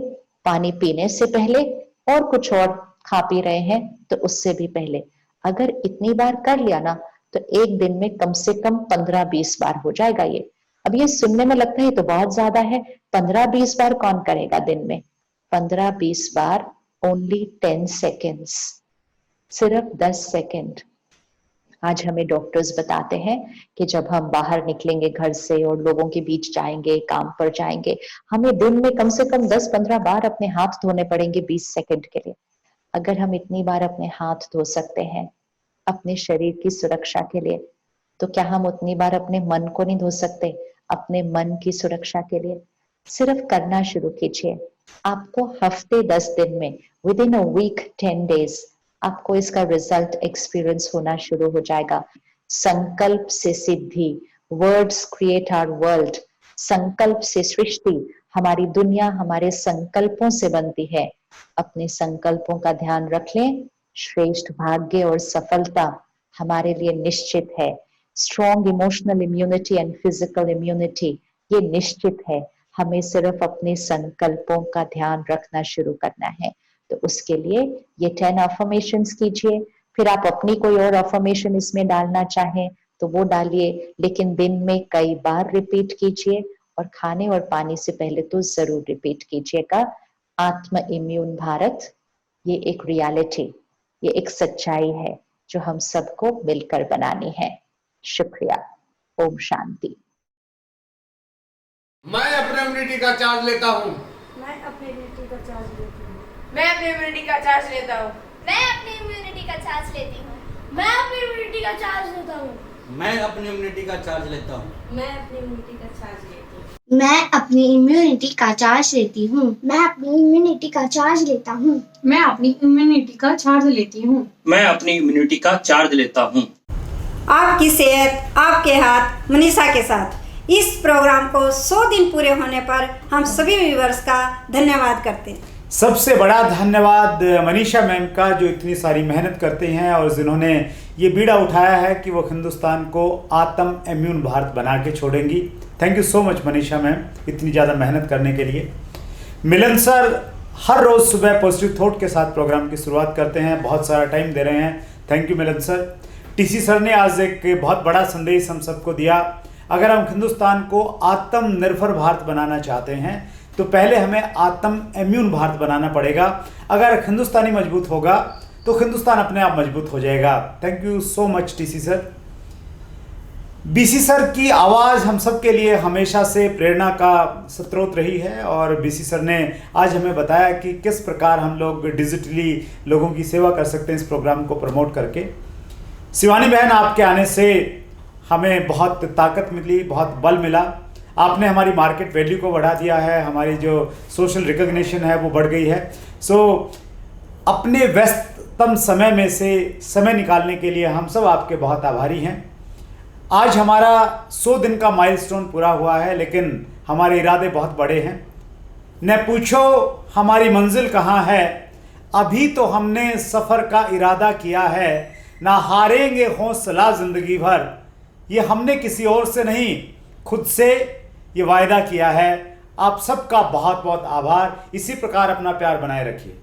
पानी पीने से पहले और कुछ और खा पी रहे हैं तो उससे भी पहले। अगर इतनी बार कर लिया ना, तो एक दिन में कम से कम 15-20 बार हो जाएगा ये। अब ये सुनने में लगता है तो बहुत ज्यादा है, 15-20 बार कौन करेगा दिन में? 15-20 बार, ओनली 10 सेकेंड्स, सिर्फ 10 सेकेंड। आज हमें डॉक्टर्स बताते हैं कि जब हम बाहर निकलेंगे घर से और लोगों के बीच जाएंगे, काम पर जाएंगे, हमें दिन में कम से कम 10-15 बार अपने हाथ धोने पड़ेंगे 20 सेकंड के लिए। अगर हम इतनी बार अपने हाथ धो सकते हैं अपने शरीर की सुरक्षा के लिए, तो क्या हम उतनी बार अपने मन को नहीं धो सकते अपने मन की सुरक्षा के लिए? सिर्फ करना शुरू कीजिए। आपको हफ्ते 10 दिन में, within a week 10 days, आपको इसका रिजल्ट एक्सपीरियंस होना शुरू हो जाएगा। संकल्प से सिद्धि, वर्ड्स क्रिएट आवर वर्ल्ड। संकल्प से सृष्टि, हमारी दुनिया हमारे संकल्पों से बनती है। अपने संकल्पों का ध्यान रख लें, श्रेष्ठ भाग्य और सफलता हमारे लिए निश्चित है। Strong emotional immunity and physical immunity, ये निश्चित है। हमें सिर्फ अपने संकल्पों का ध्यान रखना शुरू करना है। तो उसके लिए ये 10 अफर्मेशंस कीजिए। फिर आप अपनी कोई और अफर्मेशन इसमें डालना चाहें तो वो डालिए, लेकिन दिन में कई बार रिपीट कीजिए और खाने और पानी से पहले तो जरूर रिपीट कीजिएगा। आत्म इम्यून भारत ये एक रियलिटी, ये एक सच्चाई है जो हम सबको मिलकर बनानी है। शुक्रिया। ओम शांति। मैं अपने इम्यूनिटी का चार्ज लेता हूँ। मैं अपनी इम्यूनिटी का चार्ज लेती हूँ। मैं अपनी इम्यूनिटी का चार्ज लेता हूँ। मैं अपनी इम्यूनिटी का चार्ज लेती हूँ। मैं अपनी इम्यूनिटी का चार्ज लेता हूँ। मैं अपनी इम्यूनिटी का चार्ज लेता हूँ। मैं अपनी इम्यूनिटी का चार्ज लेती हूँ। मैं अपनी इम्यूनिटी का चार्ज लेती हूँ। मैं अपनी इम्यूनिटी का चार्ज लेता हूँ। मैं अपनी इम्यूनिटी का चार्ज लेती हूँ। मैं अपनी इम्यूनिटी का चार्ज लेता हूँ। आपकी सेहत आपके हाथ, मनीषा के साथ। इस प्रोग्राम को 100 दिन पूरे होने पर हम सभी व्यूअर्स का धन्यवाद करते हैं। सबसे बड़ा धन्यवाद मनीषा मैम का, जो इतनी सारी मेहनत करते हैं और जिन्होंने ये बीड़ा उठाया है कि वो हिंदुस्तान को आत्म इम्यून भारत बना के छोड़ेंगी। Thank you so much Manisha ma'am, इतनी ज़्यादा मेहनत करने के लिए। मिलन सर हर रोज़ सुबह पॉजिटिव थॉट के साथ प्रोग्राम की शुरुआत करते हैं, बहुत सारा टाइम दे रहे हैं। Thank you Milan sir. TC sir ने आज एक बहुत बड़ा संदेश हम सबको दिया। अगर हम हिंदुस्तान को आत्मनिर्भर भारत बनाना चाहते हैं तो पहले हमें आत्म इम्यून भारत बनाना पड़ेगा। अगर हिंदुस्तानी मजबूत होगा तो हिंदुस्तान अपने आप मजबूत हो जाएगा। Thank you so much TC sir. BC sir की आवाज़ हम सब के लिए हमेशा से प्रेरणा का स्रोत रही है और बीसी सर ने आज हमें बताया कि किस प्रकार हम लोग डिजिटली लोगों की सेवा कर सकते हैं इस प्रोग्राम को प्रमोट करके। शिवानी बहन, आपके आने से हमें बहुत ताकत मिली, बहुत बल मिला। आपने हमारी मार्केट वैल्यू को बढ़ा दिया है, हमारी जो सोशल रिकग्निशन है वो बढ़ गई है। अपने व्यस्ततम समय में से समय निकालने के लिए हम सब आपके बहुत आभारी हैं। आज हमारा 100 दिन का माइलस्टोन पूरा हुआ है, लेकिन हमारे इरादे बहुत बड़े हैं। न पूछो हमारी मंजिल कहाँ है, अभी तो हमने सफ़र का इरादा किया है। ना हारेंगे हौसला ज़िंदगी भर, ये हमने किसी और से नहीं खुद से ये वायदा किया है। आप सबका बहुत बहुत आभार। इसी प्रकार अपना प्यार बनाए रखिए।